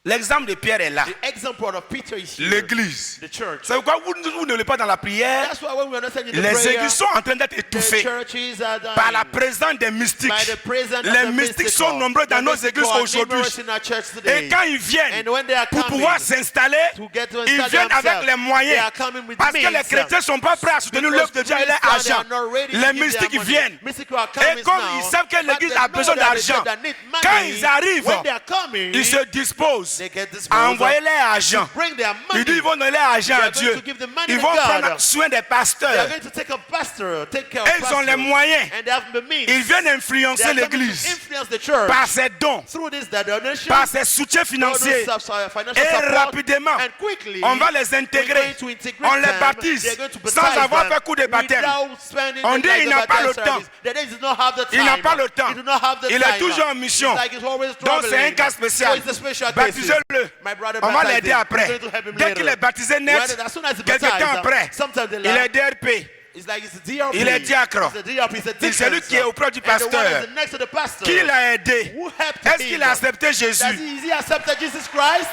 L'exemple de Pierre est là. the example of Peter is here. L'église. The church. C'est pourquoi vous ne l'êtes pas dans la prière. That's why when we are not saying in the Les prayer, églises sont en train d'être the étouffées churches are dying. par la présence des mystiques. By the presence of Les the mystiques mystical. sont nombreux dans The nos mystical églises are aujourd'hui. numerous in our church today. Et quand ils viennent And when they are pour coming pouvoir s'installer, to get to ils install viennent avec themselves, les they moyens. are coming with Parce que les means. chrétiens ne sont pas prêts à soutenir Because l'œuvre de Dieu et leur Christians, they argent. are not ready to Les give their mystiques money. viennent. Mystical are Et coming comme now, ils savent que but l'église they a know besoin that d'argent, they need money. quand ils arrivent, When they are coming, ils se disposent they get this à envoyer leur argent. bring their money. Ils disent qu'ils vont donner leur argent They à are going Dieu. to give the money Ils to vont God. prendre soin des They are pasteurs. going to take a pastor, take care Et of ils ont les pastors. moyens. And they have the means. Ils viennent They influencer are coming to l'église influence the church par ses dons, through this donation, par ses soutiens financiers. Et rapidement, and quickly, on va les we're intégrer. going to integrate On les them. baptise They're going to sans baptize avoir them fait coup de baptême. without spending On the dit, like il the n'a pas le baptême temps. service. They does not have the time. Il n'a pas le temps. He do not have the Il time. est toujours en mission. It's like he's always Donc c'est un traveling. cas spécial. So it's a special case. Baptisez-le. My brother On va baptized l'aider him. après. We're going to help him Dès later. qu'il est baptisé net, When- as soon as he's quelque temps baptized, après, sometime il est DRP. It's like it's a DRP. Il est diacre. It's a DRP. It's a C'est celui deacon, qui est auprès du and the one pasteur. that's next to the pastor. Qui l'a aidé? Who helped Est-ce him? qu'il a accepté Does Jésus? he accepted Jesus Christ?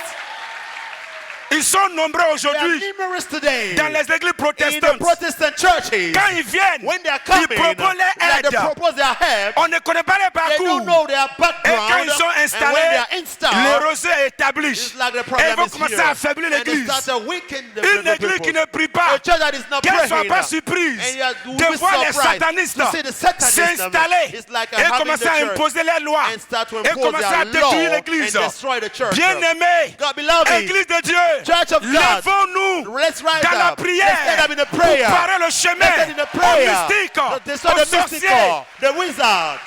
Ils sont nombreux They are aujourd'hui numerous today. dans les églises In the protestantes. Protestant churches, Quand ils viennent, when they are ils coming, proposent leur like they aide. propose their help, On ne connaît pas les they don't parcours. know their Et background. quand ils sont And when they installés, are installed, l'érosion est établie. it's like the Et problem ils vont is commencer here. à affaiblir And they l'église. start to weaken the Une église qui people. ne prie pas. A church that is not Qu'elle ne soit praying. pas surprise And you are de voir les surprised satanistes to see the Satanism. s'installer It's like et having commencer the à church imposer les lois and start to et impose commencer à their détruire law l'église. and destroy the church. Bien-aimés, God beloved, Église de Dieu, Church of God, lèvons-nous let's rise dans la up. prière Let's stand up in the prayer. pour parer le chemin Let's stand in the aux prayer. mystiques, To destroy aux the sorciers. mystical, the wizard.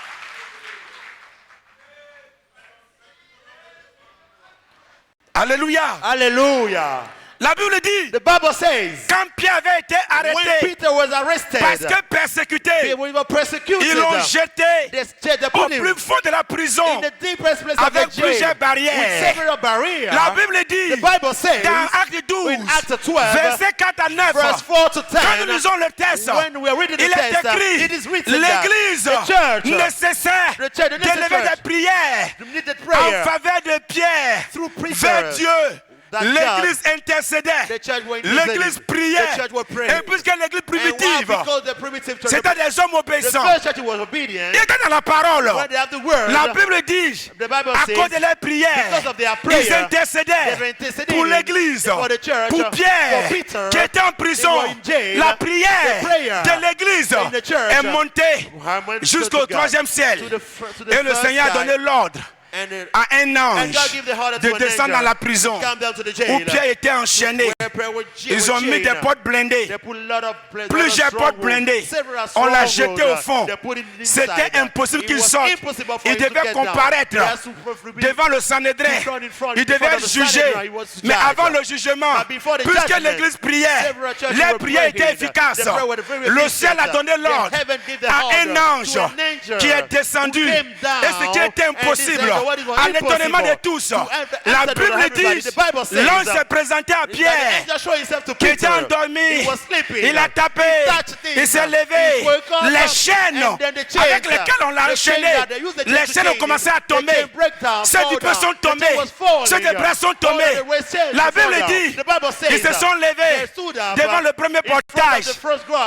Alléluia. Hallelujah. La Bible dit, The Bible says, quand Pierre avait été when arrêté Peter was arrested, parce que persécuté, they were persecuted. ils l'ont jeté They au put him plus fond de la prison in the deepest place of the avec jail plusieurs with barrières. several barriers. La Bible dit, The Bible says, dans Acte 12, in Acts 12, versets 4 à 9, verse 4 to 10, quand nous lisons le texte, when we are reading the il est text, écrit, it is written that l'Église the church, nécessaire the church, d'élever des prières needed en prayer faveur de Pierre through preachers vers Dieu that l'église God, intercédait, the church were interceding, l'église priait. the church were praying. Et puisque l'église And why? primitive, Because the primitive church, c'était des hommes the obéissants. first church was obedient. Ils étaient dans la parole. When they have the word, La Bible dit, the Bible à says, cause de leurs prières, because of their ils prayer, they were intercédaient interceding pour l'église, for the church, pour Pierre, for Peter, qui était en prison. they were in jail. La prière The prayer de l'église in the church est montée went jusqu'au to God, 3e ciel. to the Et le first Seigneur a sky. donné l'ordre And à un and ange God gave the order de to an descendre angel dans la prison to come down to the où jail. Pierre était enchaîné. Where Pierre was Ils ont mis des portes blindées. They put a lot of Plusieurs portes blindées. On l'a jeté au fond. C'était impossible qu'il sorte. Il devait comparaître devant le Sanhédrin. Il devait être jugé. Mais avant le jugement, puisque l'église priait, les prières étaient efficaces. Le ciel a donné l'ordre à un ange qui est descendu. Et ce qui était impossible, à l'étonnement de tous, la Bible dit, l'ange s'est présenté à Pierre, qui était endormi. Il a tapé, il s'est levé. Les chaînes avec lesquelles on l'a enchaîné, les chaînes ont commencé à tomber. Ceux du peu sont tombés, ceux des bras sont tombés. La Bible dit, ils se sont levés devant le premier portail.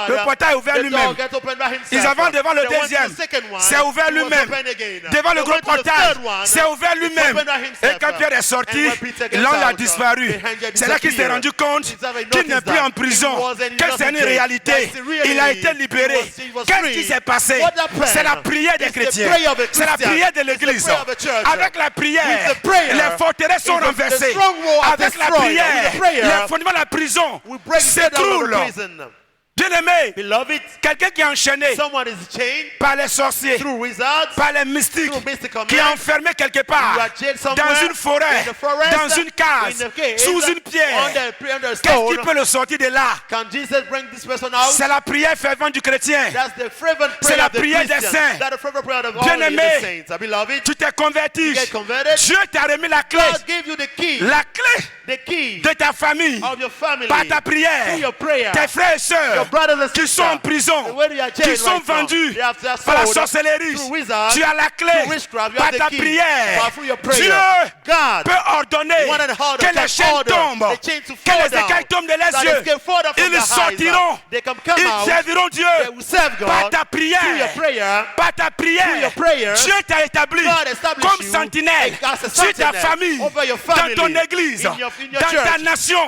Le portail est ouvert lui-même. Ils avancent devant le deuxième, c'est ouvert lui-même. Devant le gros portail, c'est ouvert lui-même. Et quand Pierre est sorti, l'ange a disparu. C'est là qu'il s'est rendu compte qu'il n'est plus en prison, que c'est une réalité. Il a été libéré. Qu'est-ce qui s'est passé? C'est la prière des chrétiens. C'est la prière de l'église. Avec la prière, les forteresses sont renversées. Avec la prière, les fondements de la prison s'écroulent. Bien-aimé, quelqu'un qui est enchaîné par les sorciers, par les mystiques, qui est enfermé quelque part, dans une forêt, dans une case, sous une pierre, qu'est-ce qui peut le sortir de là? C'est la prière fervente du chrétien. C'est la prière des saints. Bien-aimé, tu t'es converti. Dieu t'a remis la clé. La clé de ta famille, par ta prière. Tes frères et sœurs qui sont en prison, qui sont vendus par la sorcellerie, tu as la clé par ta prière. Dieu peut ordonner que les chaînes tombent, que les écailles tombent de leurs yeux. Ils sortiront, ils serviront Dieu par ta prière. Par ta prière, Dieu t'a établi comme sentinelle sur ta famille, dans ton église, dans ta nation.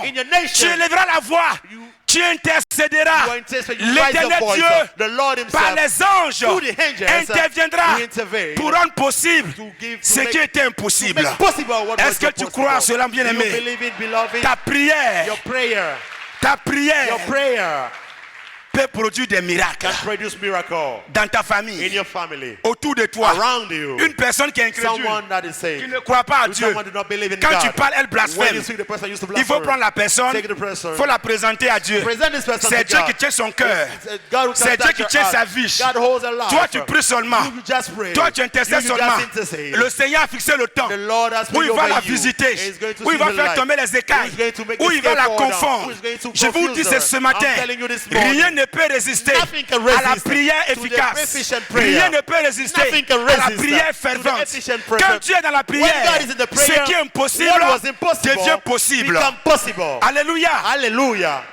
Tu élèveras la voix. Tu intercéderas. L'Éternel Dieu, par les anges, interviendra pour rendre possible ce qui était impossible. Est-ce que tu crois à cela, bien-aimé? Ta prière peut produire des miracles dans ta famille, autour de toi. Une personne qui est incrédule, qui ne croit pas à Dieu, quand tu parles, elle blasphème. Il faut prendre la personne, il faut la présenter à Dieu. C'est Dieu qui tient son cœur, c'est Dieu qui tient sa vie. Toi tu pries seulement, toi tu intercèdes seulement. Le Seigneur a fixé le temps où il va la visiter, où il va faire tomber les écailles, où il va la confondre. Je vous dis ce matin, rien ne peut résister à la prière efficace. Rien ne peut résister à la prière fervente. Quand tu es dans la prière, ce qui est impossible devient possible. Alléluia. Alléluia.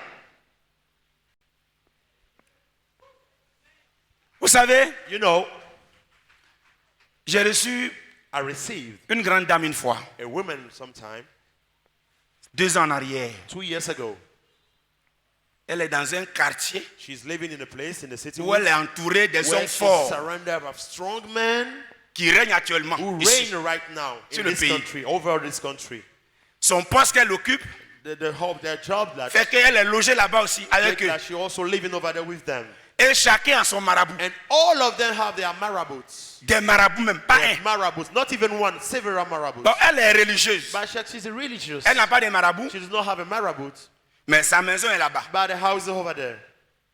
Vous savez, You know, j'ai reçu I received une grande dame une fois, a woman sometime 2 ans en arrière. 2 years ago. Elle est dans un quartier She's living in a place in the city où elle est entourée des where hommes she's forts surrounded by strong men qui règnent actuellement who ici. reign right now Sur in le this pays. country, over this country. Son poste qu'elle occupe Their job that, fait qu'elle est logée là-bas aussi avec eux. that she also living over there with them. Et chacun a son marabout. And all of them have their marabouts. Des marabouts même, pas un. Marabouts, not even one, several marabouts. Donc elle est religieuse. But she's a religious. Elle n'a pas de marabout, She does not have a marabout, mais sa maison est là-bas. but the house is over there.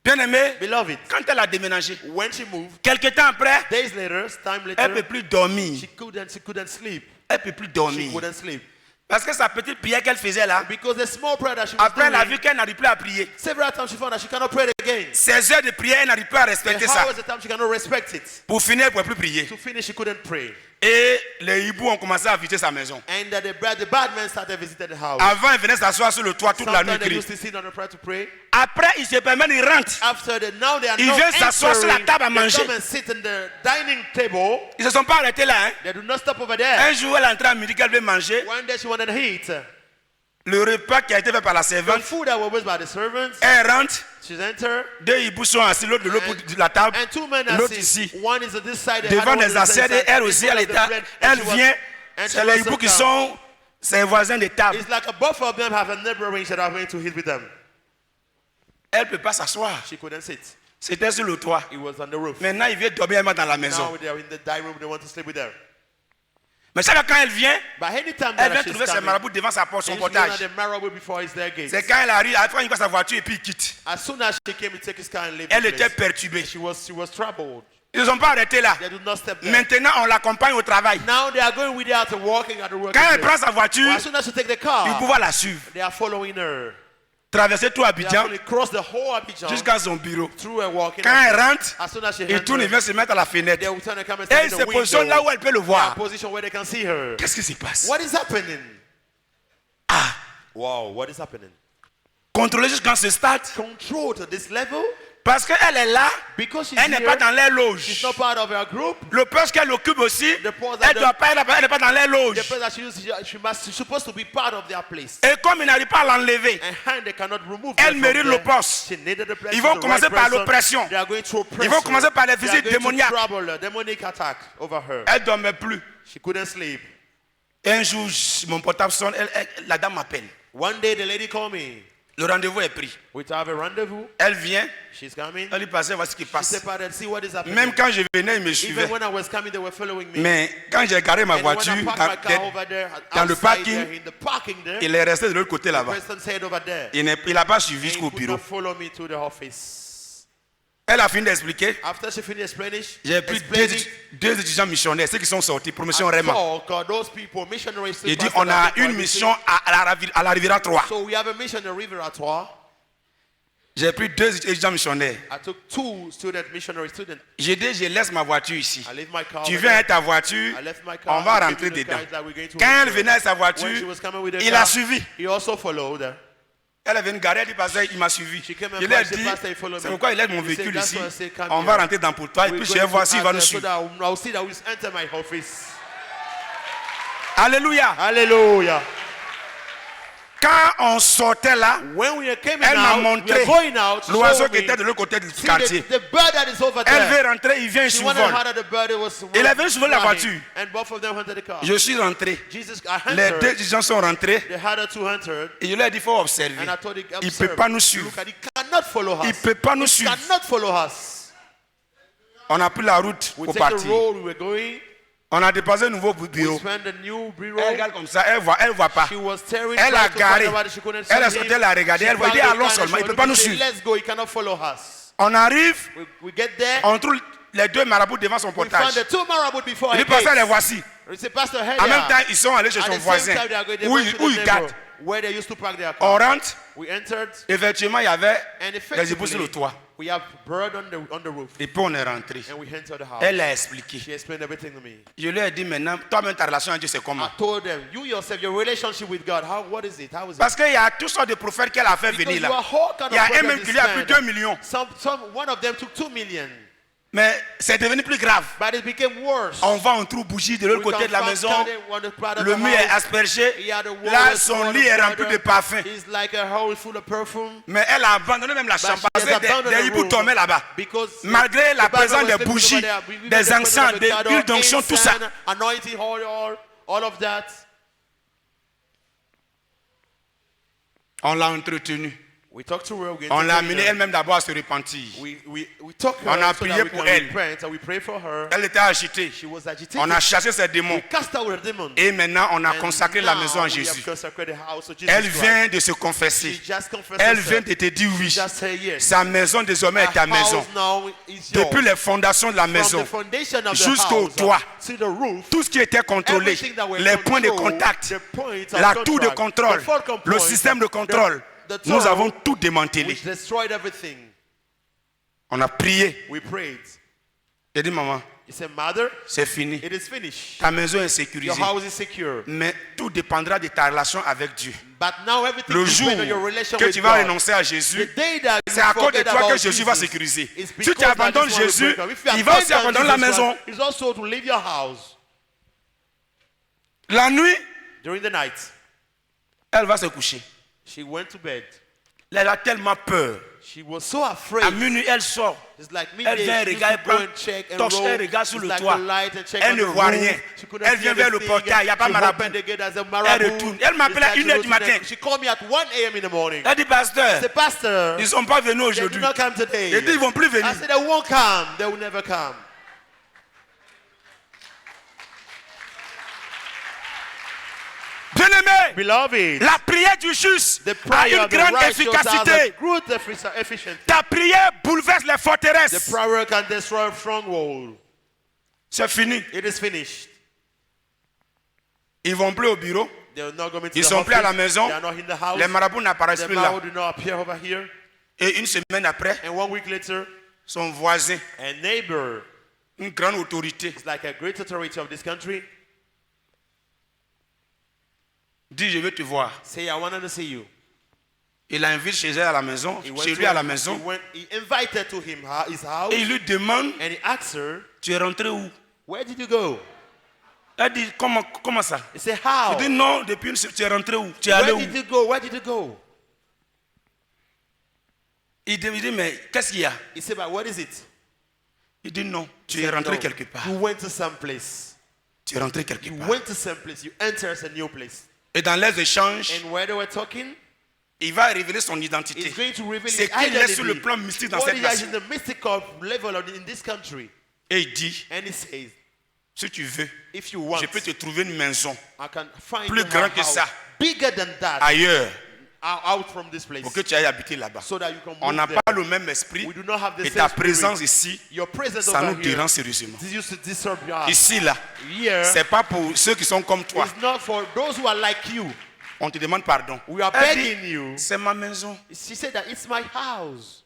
Bien aimé, Beloved, quand elle a déménagé, when she moved, quelque temps après, days later, time elle ne peut later, plus dormir. she couldn't sleep. Elle ne peut plus She dormir. couldn't sleep. Parce que sa petite prière qu'elle faisait là, Because the small prayer that she was après elle a doing, vu qu'elle n'arrive plus à prier. several times she found that she cannot pray again. Ses heures de prière, elle n'arrive plus à respecter And ça. how was the time she cannot respect it? Pour finir, elle ne pouvait plus prier. To finish, she couldn't pray. Et les hiboux ont commencé à visiter sa maison. And the bad men started visiting the house. Avant, ils venaient s'asseoir sur le toit toute la nuit. Sometimes they Crier. used to sit on the prayer to pray. Après, ils se permettent, ils rentrent. After that, now they are Ils not viennent s'asseoir sur la entering. table à They manger. come and sit in the dining table. Ils ne se sont pas arrêtés là. Hein. They do not stop over there. Un jour, elle est entrée à midi, qu'elle veut manger. One day she wanted to eat. Le repas qui a été fait par la The servante, food that was made by the servants. elle rentre. She's entered. Deux hiboux sont assis, l'autre de l'autre bout de la table, And two men are l'autre sitting. ici. One is on this side. the Devant other one des is on this assiettes, et side. elle In aussi, front elle of the est bread. elle And she was- vient. and C'est she les was hiboux qui sitting down. sont ses voisins de table. It's like a both of them have a neighboring that are going to eat with them. Elle ne peut pas s'asseour. She couldn't sit. C'était sur le toit. It was on the roof. Maintenant, il vient dormir dans la maison. Now they're in the dining room. They want to sleep with her. Mais chaque fois quand elle vient, But anytime elle that vient she's trouver ses coming, marabouts devant sa porte, son she's going at portage. the marabou before his their gate. C'est quand elle arrive, après il voit sa voiture et puis il quitte. As soon as she came to take his car and leave Elle the était place, perturbée. she was troubled. Ils ne sont pas arrêtés là. They do not step there. Maintenant, on l'accompagne au travail. Now they are going with her to walking at the work. Quand elle prend sa voiture, As soon as she take the il car, pouvoir la suivre. they are following her. Traverser tout They are Abidjan going to cross the whole Abidjan jusqu'à son bureau. through a walking. Quand elle rentre, As soon as she il tourne, il enters, vient se mettre à la fenêtre. they will turn and come and Et stand il in se the positionne là où window. elle peut le They are in a voir. position where they can see her. Qu'est-ce qui se passe? What is happening? Ah, Wow, what is happening? contrôler jusqu'à ce stade. Control to this level Parce qu'elle est là, because she's elle n'est here. pas dans les She's loges. not part of her group. Le poste qu'elle occupe aussi, The post elle that doit pas, elle n'est pas dans les The loges. place that she's supposed to be part of their place. Et comme il n'arrive pas à l'enlever, And they cannot remove elle her from mérite le there. poste. She needed the place. Ils vont She's the commencer right par person. l'oppression. They are going to oppress Ils vont her. commencer par les They are visites going to démoniaques. trouble her, demonic attack over her. Elle ne dormait plus. She couldn't sleep. Et un jour, mon portable sonne, la dame m'appelle. One day the lady called me. Le rendez-vous est pris. We have a rendezvous. Elle vient, She's coming. elle lui passait, voici ce qui She passe. stepped out and see what is happening. Même quand je venais, ils me suivaient. Even when I was coming, they were following me. Mais quand j'ai garé ma And when voiture I parked my car over there, dans le outside parking, there, in the parking there, il est resté de l'autre côté the là-bas. person said over there. Il n'a pas suivi And he jusqu'au could bureau. not follow me to the office. Elle a fini d'expliquer. After she finished explaining, J'ai pris deux étudiants missionnaires, ceux qui sont sortis, promotion vraiment. those people, missionaries. Il dit on a une mission à la Riviera 3. So we have a mission in Riviera 3. J'ai pris deux étudiants missionnaires. I took two missionary students. J'ai dit je laisse ma voiture ici. I left my car. Tu over viens there. avec ta voiture, I left my car. on va I rentrer came to the dedans. car, that we're going to Quand elle enter. venait avec sa When she voiture, was coming with the il car, a suivi. he also followed her. Elle est venue garer, elle dit pasteur, il m'a suivi. She came and Je lui ai said, dit, Pastor, you follow c'est me. pourquoi il aide mon He said, véhicule that's ici. why I say, come On here. va rentrer dans pour toi et We're puis je going vais to voir s'il va nous enter, so suivre. that I'll see that we enter my office. Alléluia. Hallelujah. Quand on sortait là, When we came elle m'a out, we montré are going out. She l'oiseau showed qui me. était de l'autre côté du See quartier. the bird that is over Elle there. veut rentrer, il vient, il She survole. wondered how the bird was. Il est venu sur la flying, voiture. And both of them entered the car. Je suis rentré. Jesus, Les deux entered. gens sont rentrés. The other two entered. Et je leur ai dit, il faut observer. And I told him, Il ne observe. peut pas nous suivre. Look at, he cannot follow Il ne us. peut pas nous He suivre. cannot follow us. On a pris la route We pour take the partir. road we were going. On a déposé un nouveau We bureau. spent the new bureau. Elle regarde comme ça, elle voit pas. She was tearing. Elle a trying to garé. find out, she couldn't see Elle a him. sauté, elle a regardé. She Elle voit, il dit found allons the seulement, il time, ne peut pas nous she said, suivre. Let's go. He cannot follow us. On arrive, We get there. on trouve les deux marabouts devant son We found portage. the two marabouts before. Il her dit, pasteur, les gate. voici. We say, Pastor, hey En même there. temps, ils sont allés chez At son the same voisin, time, they are going, they où went to the il neighbor, garde. where they used to park their On car. rentre, We entered, effectivement, il y avait and des époux sur le effectively, toit. we have bird on the roof, Et puis on est rentré. and we entered the house. Elle a expliqué. She explained everything to me. Je lui ai dit maintenant, toi-même, ta relation avec Dieu, c'est comment? I told them, you yourself, your relationship with God, what is it? How is it? Parce qu'il y a toutes sortes de prophètes qu'elle a fait Because venir you là. are all kind Il y a of un prophets même qui lui a pris this man. 2 millions. One of them took 2 million, Mais c'est devenu plus grave. but it became worse. On va, on trouve bougie de l'autre We côté can de la find maison. garden on the part of Le the mur est house. aspergé. He had a wall Là, with son water lit est rempli powder. de parfums. It's like a hole full of perfume. Mais elle a abandonné même la But chambre she parce has que abandoned des the hiboux room tombaient là-bas. because Malgré la the Bible présence was des sleeping bougies, over there. We des the presence encens, of des the huiles d'onction, tout ça. incense, anointing oil, all of that. On l'a entretenue. We talked to her. On l'a amenée elle-même d'abord à se repentir. We took her On a so prié that we pour can elle. repent, and we pray for her. Elle était agitée. She was agitated. On a chassé ses démons. We cast out the demon. Et maintenant, on a And consacré la now maison à we Jésus. have consecrated the house of Jesus Elle Christ. vient de se confesser. She just confessed Elle herself. vient de te dire oui. Just say yes. Sa maison désormais est ta Her maison. house now is yours. Depuis les fondations de la From maison the foundation of the jusqu'au house toit, to the roof, tout ce qui était contrôlé, everything that were les points de controlled, contact, the points of la tour de contact, contrôle, the focal le point, système de contrôle, the nous tower, avons tout démantelé. which destroyed everything. On a prié. We prayed. J'ai dit, maman, He said, Mother, c'est fini. it is finished. Ta maison est Your sécurisée. house is secure. Mais tout dépendra de ta relation avec Dieu. But now everything Le is jour based on your relation que with tu vas God. renoncer à Jésus, The day that you c'est à cause de forget toi que about Jésus va Jesus, sécuriser. it's Si because tu abandonnes that this one will Jésus, break up. If you il va aussi abandon abandonner la Jesus maison. Christ, it's also to leave your house. La nuit, During the night, elle va se coucher. she went to bed. Elle a tellement peur. She was so afraid. À minuit, elle sort. It's like Elle vient, midday, she regarde, used to go prend, and check and torche, roll. elle regarde sur It's le like toit. the light and check Elle on ne the voit roof. rien. She couldn't Elle see vient vers le anything. portail, il n'y a pas She marabout. opened the gate as a Elle marabout. retourne. Elle It's m'appelle à like 1h du she matin. She called me at 1 a.m. in the morning. Elle dit, pasteur, The pastor, ils ne sont pas venus they did aujourd'hui. not come today. Elle dit, ils ne vont plus I venir. said, they won't come. They will never come. Bien-aimé, Beloved, la prière du juste the a prayer une of the grande righteous has a efficacité. good efficiency. Ta prière bouleverse les The forteresses. prayer can destroy a stronghold. C'est fini. It is finished. Ils vont plus au bureau. They are not going to Ils the sont plus à la office. maison. They are not in the house. Les marabouts n'apparaissent The plus là. marabout do not appear over here. Et une semaine après, And 1 week later, son voisin, a neighbor une grande autorité, is like a great authority of this country. dit, je veux te voir. Say, I wanted to see you. Il l'invite chez elle à la maison, He went chez to lui à la her- maison. he invited to him his house, Et il lui demande, and he asked her, tu es rentré où? where did you go? Elle dit, comment ça? He said, how? Il dit, non, depuis une semaine, tu es rentré où? Tu es allé Where où? did you go? Where did you go? Il dit, mais qu'est-ce qu'il y a? He said, but what is it? Il dit, non, tu He es said, rentré "No, quelque part. you went to some place. Tu es rentré quelque You part. went to some place. You entered a new place. Et dans les échanges, And where they were talking, il va révéler son identité. he's going to reveal C'est his qu'il est sur le identity. plan mystique dans What cette he has nation. in the mystical level in this country. Et il dit, And he says, si tu veux, if you want, je peux te trouver une maison I can find plus you a grand que house ça. bigger than that ailleurs out from this place pour que tu ailles habiter là-bas. so that you can On move n'a there. pas le même esprit We do not have the et same ta présence spirit. ici, Your presence ça over nous here dérange sérieusement. this used to disturb your heart. Ici, là, Here, c'est pas pour ceux qui sont comme toi. it's not for those who are like you. On te demande pardon. We are Elle begging dit, you. c'est ma maison. She said that it's my house.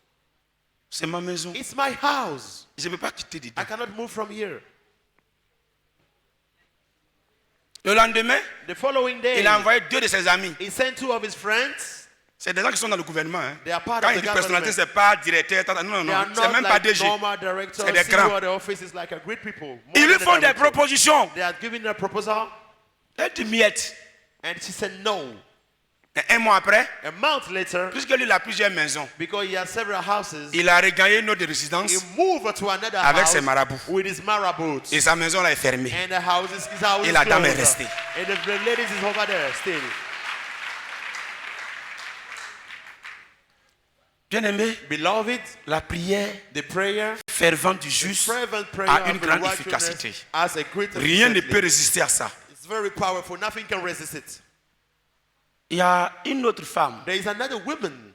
C'est ma maison. It's my house. Je ne peux pas quitter dedans. I cannot move from here. Le lendemain, The following day, il a envoyé 2 de ses amis. he sent 2 of his friends. C'est des gens qui sont dans le gouvernement. Hein. They are part Quand of il the dit personnalité, government. c'est pas directeur. Non, They non, are c'est not même pas like DG. normal directors. C'est des CEO grands. at the office is like a great people. More Ils lui than font a des director. propositions. They are giving a proposal, Elle dit miette. and she said no. Et un mois après, A month later, puisque lui il a plusieurs maisons, because he has several houses, il a regagné une autre résidence he moved to another avec house ses marabouts. with his marabouts. Et sa maison là est fermée. And the house is, his house Et is la dame est closed. restée. And the ladies is over there still. Bien-aimé, Beloved, la prière the prayer, fervente du the juste fervent prayer a of une the grande righteousness efficacité. has a great Rien ne efficiency. peut résister à ça. It's very powerful. Nothing can resist it. Il y a une autre femme. There is another woman.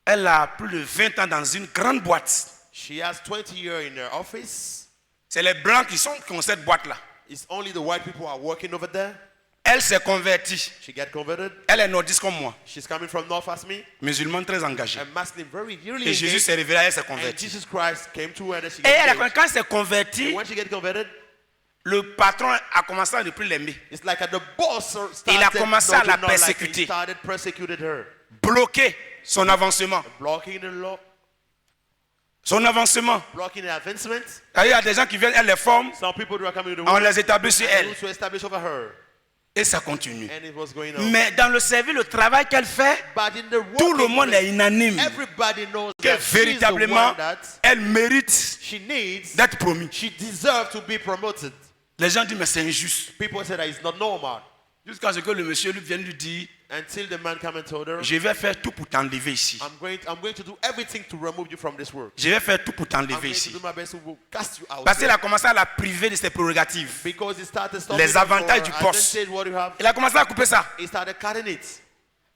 Elle a plus de 20 ans dans une grande boîte. She has 20 years in her office. C'est les blancs qui ont cette boîte-là. It's only the white people who are working over there. Elle s'est convertie. She got converted. Elle est nordiste comme moi. She's coming from North as me. Musulmane très engagée. A Muslim, very really Et Jésus engaged. s'est révélé à elle, s'est And convertie. Jesus Christ came to her and she Et got elle, engaged. quand elle s'est convertie, When she get converted, le patron a commencé à ne plus l'aimer. it's like the boss Il a started commencé not à la to not like her. persécuter. He started persecuted her, Bloquer son avancement. blocking the law, Son avancement. blocking the advancement. Il y a des gens qui viennent, elle les forme, Some people who are coming to the on world les établit sur elle. to establish over her, Et ça continue. and it was going on. Mais dans le service, le travail qu'elle fait, But in the tout le working monde est place, unanime everybody knows que that she's the véritablement, one that elle mérite she needs. d'être promue. She deserves to be promoted. Les gens disent, mais c'est injuste. People say that it's not normal. Jusqu'à ce que le monsieur lui vienne lui dire, Until the man came and told her, je vais faire tout pour t'enlever ici. I'm going to do everything to remove you from this work. Je vais faire tout pour I'm t'enlever going to ici. do my best to cast you out. Parce qu'elle there. a commencé à la priver de ses prérogatives. Because he started stopping Les her avantages for du poste. advantage what you have. Elle a commencé à couper ça. He started cutting it.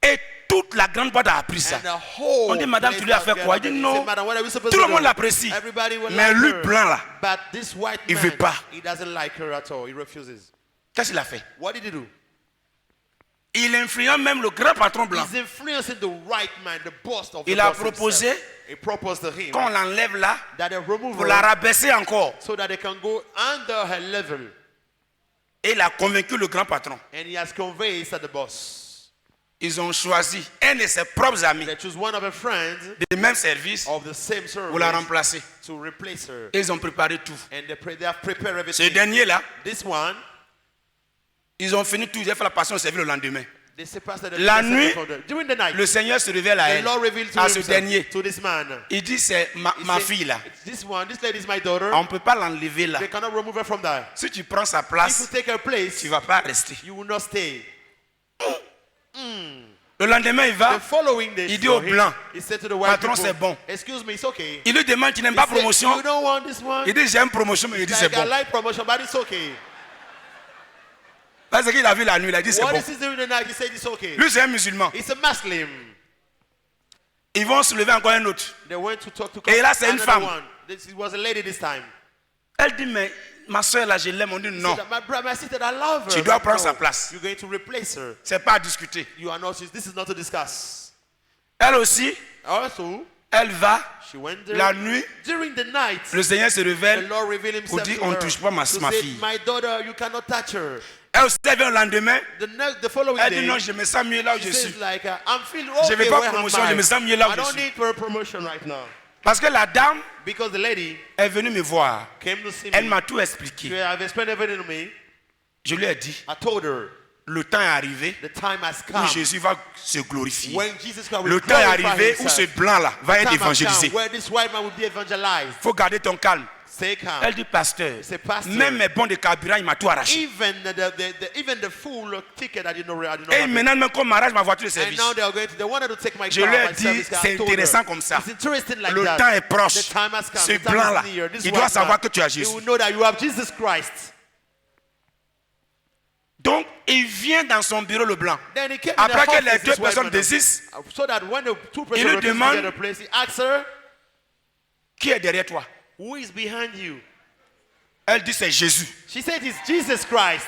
Et toute la grande boîte a appris ça. And the whole On dit, madame, place tu lui as got fait quoi? Il dit, gathered. He non. said, "Madam, what are we supposed Tout to le monde do?" l'apprécie. Everybody will Mais like lui, her. blanc là, But this white il man, veut pas. he doesn't like her at all. He refuses. qu'est-ce qu'il a fait? What did he do? Il influence même le grand patron blanc. He's influencing the right man, the boss of Il the a boss proposé himself. He proposed to him qu'on l'enlève là that they remove pour la her rabaisser encore. so that they can go under her level. Et il a convaincu le grand patron. And he has convinced the boss. Ils ont choisi un de ses propres amis They choose one of her friends du même service of the same pour la service remplacer. to replace her. Et ils ont préparé tout. And they have prepared Ce everything. dernier-là, This one, ils ont fini tout. Ils ont fait la passion au service le lendemain. they say, Pastor, La nuit, during the night, le Seigneur se révèle à the elle, Lord revealed to à ce himself, dernier. to this man. Il dit, c'est ma He said, fille là. This lady is my daughter. On ne peut pas l'enlever là. They cannot remove her from there. Si tu prends sa If you place, take her place, tu ne vas pas rester. you will not stay. Le lendemain, il The va. following day, Il dit au blanc, he said to the white patron, people, c'est bon. excuse me, it's okay. Il lui demande, tu n'aimes He pas said, promotion? you don't want this one? Il dit, j'ai une promotion, mais il dit, c'est Like, I bon. like promotion, but it's okay. Parce qu'il a vu la nuit, il a dit, c'est What bon. is he doing tonight? He said it's okay. Lui, c'est un musulman. It's a Muslim. Ils vont se lever encore un autre. They went to talk to Et là, c'est une another femme. one. It was a lady this time. Elle dit, mais ma soeur là, je l'aime. On dit, non. Said, my brother, my sister, I love her. Tu dois but prendre no, sa place. You're going to replace her. C'est pas à discuter. You are not. This is not to discuss. Elle aussi, Also, elle va. she went there. La nuit, During the night, le Seigneur se the révèle. Lord revealed pour himself dire, to on ne her. touche pas ma to fille. say, my daughter, you cannot touch her. Elle aussi, elle vient le lendemain. The following Elle day, dit, non, je me sens mieux là où she je says suis. like, I'm feeling Je okay veux pas where promotion, am I? je me sens mieux là où I je don't suis. need for a promotion right now. Parce que la dame Because the lady est venue me voir. came to see Elle me. m'a tout She expliqué. have explained everything to me. Je lui ai dit, I told her le temps est arrivé the time has où come Jésus va se glorifier. when Jesus Christ will Le temps est glorify arrivé où himself. ce blanc-là va être Time has come évangélisé. where this white man will be evangelized. Il faut garder ton calme. Stay calm. Elle dit, pasteur, C'est pasteur. même mes bons de carburant, il m'a tout arraché. Even the full ticket I did not Et have. maintenant, même qu'on m'arrache ma voiture de And service. now they wanted to take my Je car, lui ai my dit, service car. I c'est told her, intéressant comme ça. It's interesting like Le that. temps est proche. The time has come. Ce The time blanc-là, is near. This il doit white savoir man, que tu as he Jésus. will know that you have Jesus Christ. Donc, il vient dans son bureau le blanc. Then he came Après in the que les office, deux this white personnes man, désistent, so that when the two il persons lui were demande- together place, he asked her, qui est derrière toi? who is behind you? Elle dit, c'est Jésus. She said it's Jesus Christ.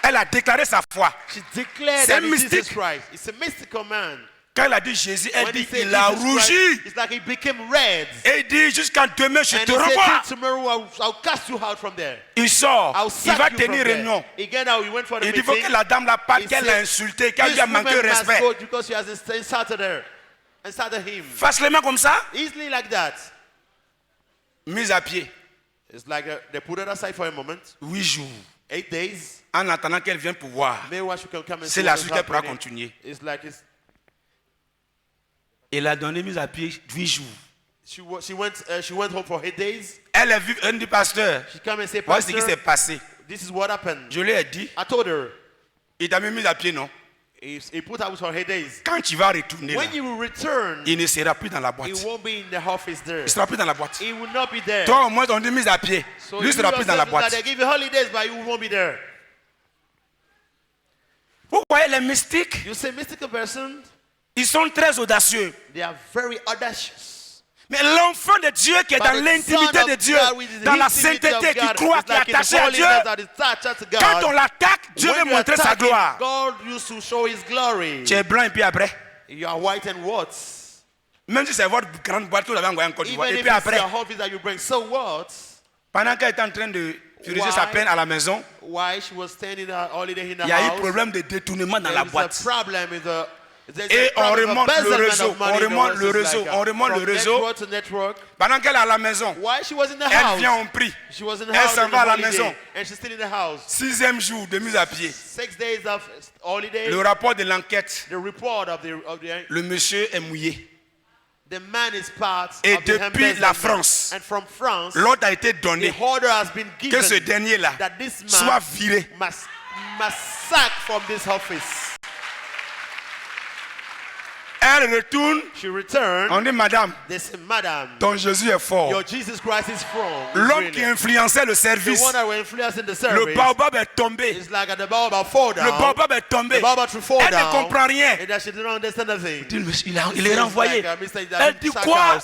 Elle a déclaré sa foi. She declared C'est that it's Jesus mystique. Christ. It's a mystical man. Quand elle a dit Jésus, elle When he dit, said il a Jesus rougi. Christ, it's like he became red. Et il dit, jusqu'à demain, je And te he said, revois. "Till tomorrow I'll cast you out from there. Il sort, I'll il sack va you tenir from there." réunion. Again, now he went for the Il dit, il faut meeting. que la dame la parte, He qu'elle said, l'a insulté, qu'elle This lui a manqué woman de must respect. go because she has insulted her. Insulted him. Facilement comme ça, Easily like that. mise à pied. It's like they put it aside for a moment. 8 jours. 8 days. En attendant qu'elle vienne pour voir. Maybe she can come and C'est see la what is suite qu'elle pourra happening. continuer. It's like it's, Elle a donné mise à pied 8 jours. she went home for 8 days. Elle a vu un du pasteur. She came and said, Voilà ce qui s'est Pastor, passé. this is what happened. Je lui ai dit, I told her, il t'a même mis à pied, non? he put out for 8 days. Quand tu vas retourner là, When you will return, il ne sera plus dans la boîte. he won't be in the office there. Il ne sera plus dans la boîte. He will not be there. Toi, au moins, on dit mise à pied. So Lui ne you sera plus dans la yourself, boîte. they give you holidays, but you won't be there. Vous voyez les mystiques? You say mystical person, Ils sont très audacieux. they are very audacious. Mais l'enfant de Dieu qui est But dans the l'intimité Son de of Dieu, God with the dans la intimity of sainteté, qui God, croit, is qui est like in attaché à holiness Dieu, that is attached to God. quand on l'attaque, Dieu When veut you montrer sa attack him, gloire. God used to show his glory. Tu es blanc et puis après, You are white and what? même si c'est votre grande boîte, vous l'avez envoyé en Côte d'Ivoire. Even Et if puis it's après, your office that you bring, so what? pendant qu'elle est en train de purifier sa peine à la maison, Why she was staying on holiday in the il y a eu house? problème de détournement dans There la is boîte. a problem with the. There's Et a problem on of remonte le embezzlement réseau, of money on in the remonte world, le it's réseau, like on remonte from le réseau. network to network. Pendant qu'elle est à la maison, While she was in the elle house, vient, on prie. she was in the Elle house s'en on va à la holiday, maison. and she's still in the house. 6e jour de mise à pied. 6 days of holiday. Le rapport de l'enquête, The report of the le monsieur est mouillé. the man is part Et of the depuis embezzlement. la France, And from France, l'ordre a été the donné order has been given que ce dernier-là that this soit man viré. must sack from this office. Elle retourne, She returned. on dit, madame, They said, Madam, ton Jésus est fort. your Jesus Christ is strong. It's L'homme really- qui influençait le the service, one that were influencing the le service, baobab est tombé. it's like at the baobab fall down. Le baobab est tombé. The baobab to fall Elle ne down. comprend rien. And that she didn't understand a thing. Il est renvoyé. Mr. Elle dit quoi?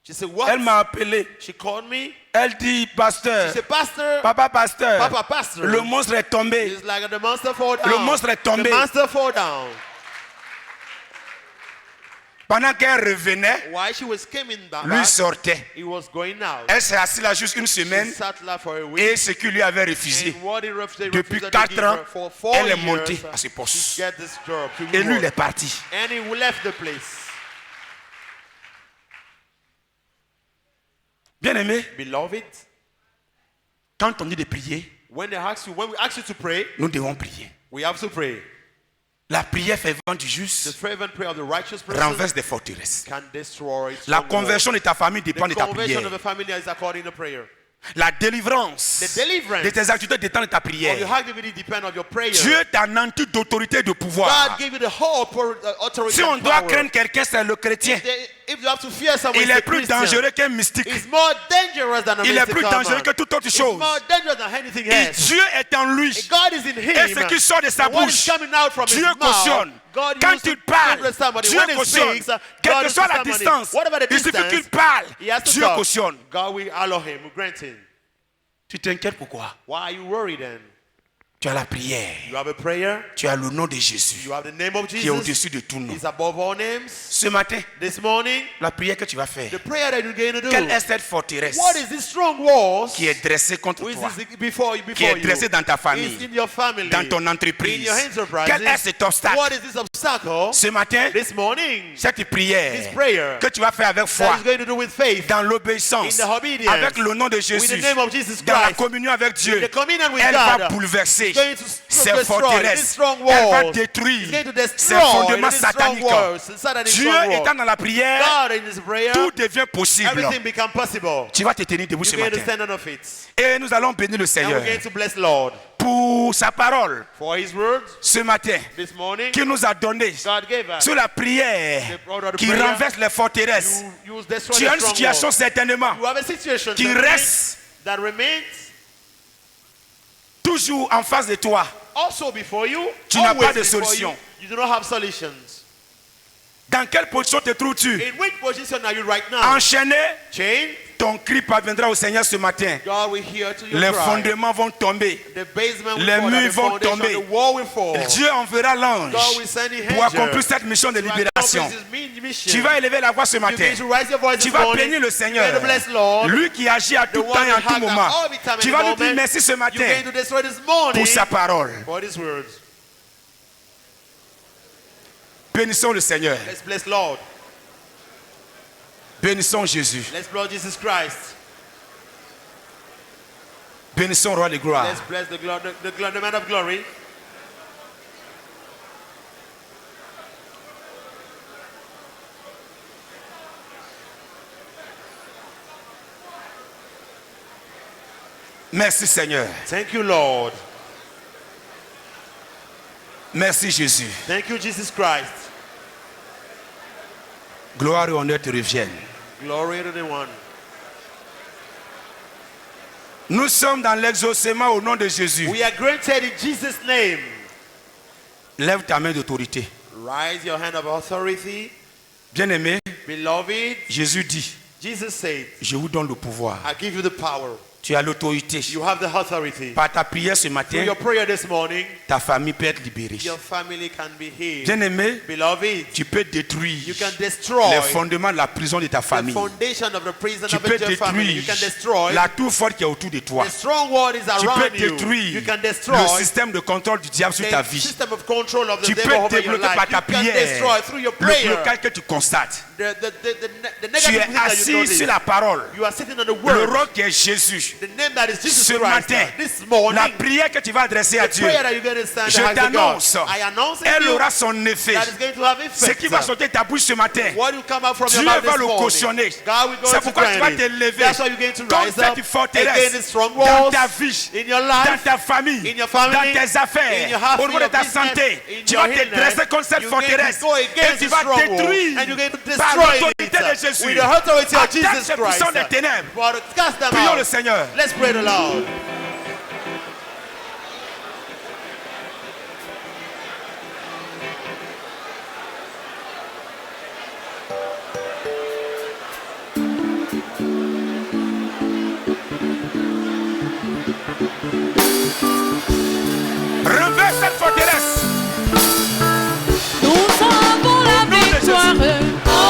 She said, what? Elle m'a appelé. She called me. Elle dit, pasteur, She said, Pastor, papa pasteur, Papa Pastor. le monstre est tombé. It's like the monster fall down. Le monstre est tombé. The monster fall down. Pendant qu'elle revenait, While she was coming back, lui sortait. he was going out. Elle s'est assise là juste une semaine She sat là for a week. et ce qu'il lui avait refusé. And what he refused, Depuis they 4 gave ans, her for 4 elle est years montée à ce to poste. get this job, to Et lui, work. il est parti. And he left the place. Bien-aimé, Beloved, quand on dit de prier, when we ask you to pray, nous devons prier. we have to pray. La prière fervente du The juste fervent prayer of the righteous person renverse des forteresses. can destroy La strongholds. conversion de ta famille dépend The de ta conversion prière. of a family is according to prayer. La délivrance The deliverance de tes activités dépend de ta of your prière. activity depend on your prayer. Dieu t'a nanti d'autorité et de pouvoir. God gave you the whole authority Si on and doit power. craindre quelqu'un, c'est le chrétien. If you have to fear someone, Il it's est a plus Christian. dangereux qu'un mystique. It's more dangerous than a Il est plus mystical dangereux man. que toute autre It's chose. more dangerous than anything Et else. Dieu est en lui. God is in him. Et ce qui sort de sa And what bouche, is coming out from Dieu his mouth, cautionne. God Quand uses il to parle, talk to somebody. Dieu When he cautionne. speaks, Quelle God que uses soit la somebody. distance, Whatever the il suffit distance, qu'il parle. he has to Dieu talk. cautionne. God will allow him, will grant him. Tu t'inquiètes pourquoi? Why are you worried then? Tu as la prière. You have a prayer. Tu as le nom de Jésus You have the name of qui est Jesus. au-dessus de tout nom. He's above all names. Ce matin, This morning, la prière que tu vas faire, the prayer that you're going to do. quelle est cette forteresse What is this strong walls qui est dressée contre which toi, is before you? qui est dressée dans ta famille, It's in your family, dans ton in entreprise? your enterprise. Quel est cet obstacle? What is this obstacle? Ce matin, This morning, cette this prière prayer que tu vas faire avec that foi, is going to do with faith, dans l'obéissance, in the obedience, avec le nom de with Jésus, the name of Jesus dans la Christ, communion avec Dieu, the communion with elle God, va bouleverser going to ces destroy forteresses. this strong Elle va wall. It's détruire going to ces destroy fondements this strong sataniques. walls, satanic Dieu strong wall. étant dans la prière, God in His prayer, tout devient possible. everything becomes possible. Tu vas te tenir debout ce You're going to matin. stand on of it. Et nous allons bénir le And Seigneur we're going to bless Lord pour sa parole for His words ce matin this morning. qui nous a donné God gave us. sur la prière The order of qui prayer. renverse les forteresses. You destroy Tu as the une strong situation wall. certainement You have a situation qui reste that remains toujours en face de toi. also before you. Tu n'as always pas de before solution. You do not have solutions. Dans quelle position te trouves-tu? In which position are you right now? Enchaîné, Chained? ton cri parviendra au Seigneur ce matin. God will hear to your Les cry. fondements vont tomber. The basement will Les fall, murs and the vont foundation, tomber. the wall will fall. Dieu enverra l'ange God will send his pour angel accomplir cette mission de to libération. accomplish his mission. Tu vas élever la voix ce You're matin. going to raise your voice Tu this vas morning. bénir le Seigneur. You're going to bless Lord. Lui qui agit à tout The temps one et à who tout has moment. all the time Tu and vas the lui dire moment. merci ce You're matin going to destroy this morning pour sa parole. for His words. Bénissons le Seigneur. Let's bless Lord. Bénissons Jésus. Let's bless Jesus Christ. Bénissons Roi de gloire. Let's bless the man of glory. Merci Seigneur. Thank you, Lord. Merci Jésus. Thank you, Jesus Christ. Gloire et honneur te reviennent. Glory to the one. Nous sommes dans l'exaucement au nom de Jésus. We are granted in Jesus' name. Lève ta main d'autorité. Rise your hand of authority. Bien-aimé, Beloved, Jésus dit, Jesus said, je vous donne le pouvoir. I give you the power. Tu as l'autorité. You have the authority. Par ta prière ce Through matin, your prayer this morning, ta famille peut être libérée. your family can be healed. Bien-aimé, Beloved, tu peux détruire you can destroy les fondements de la prison de ta the famille. foundation of the prison Tu of peux your family. You détruire can destroy la tour forte qui est autour de toi. the strong wall is Tu peux around you. détruire You can le destroy système de contrôle du diable sur ta the vie. system of control of the Tu devil peux over your débloquer life. par ta You can destroy prière through your le prayer blocage que tu constates. the Tu negative es things that you assis notice. sur la parole. You are sitting on the Le word. roi qui est Jésus. The name that is Jesus Ce Christ. matin, This morning, la prière que tu vas adresser à the Dieu, prayer that you're going to stand je and ask God, t'annonce, I announce it elle to you aura son effet. that is going to have Ce qui va effect. sortir de ta bouche ce matin, What will come out from Dieu your mouth va this le morning, cautionner. God will go C'est to pourquoi tu vas grant te it. lever That's why you're going to contre rise up cette forteresse against the strong dans walls ta vie, in your dans life, ta famille, in your family, dans tes affaires, in your house, au niveau in de your ta business, santé. in Tu your vas te illness. dresser contre cette You're going to forteresse go et against tu this vas stronghold, détruire and you're going to par destroy l'autorité de it Jésus. with the authority of Attaque Jesus ces puissants des Christ. ténèbres. For to cast them Prions out. le Seigneur. Let's pray the Lord. Renverse cette forteresse. Nous avons la nom de victoire.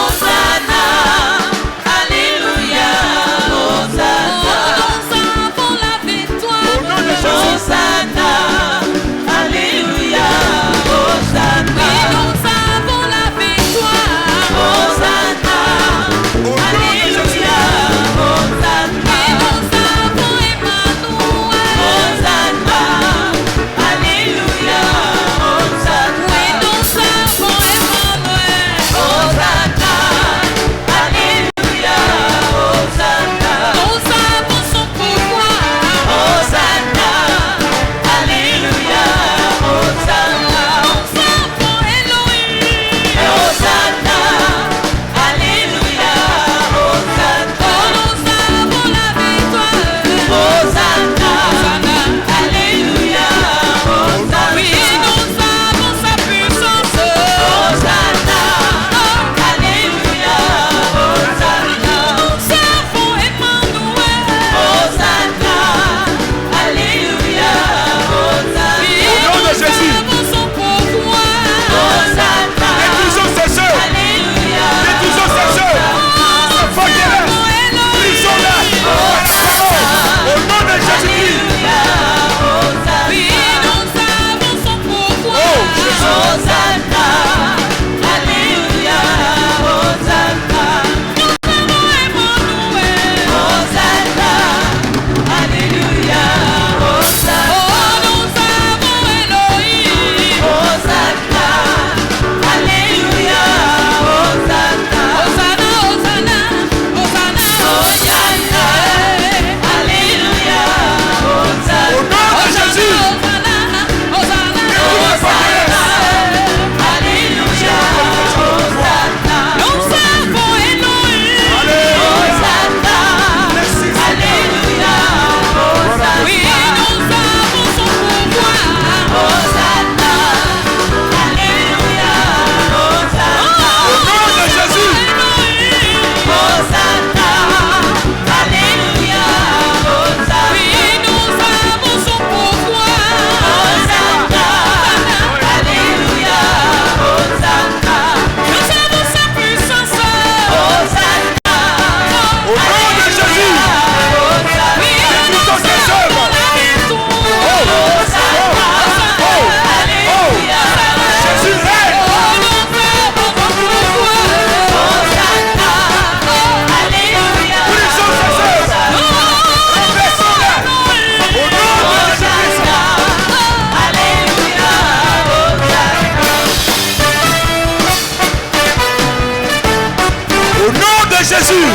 de Jésus.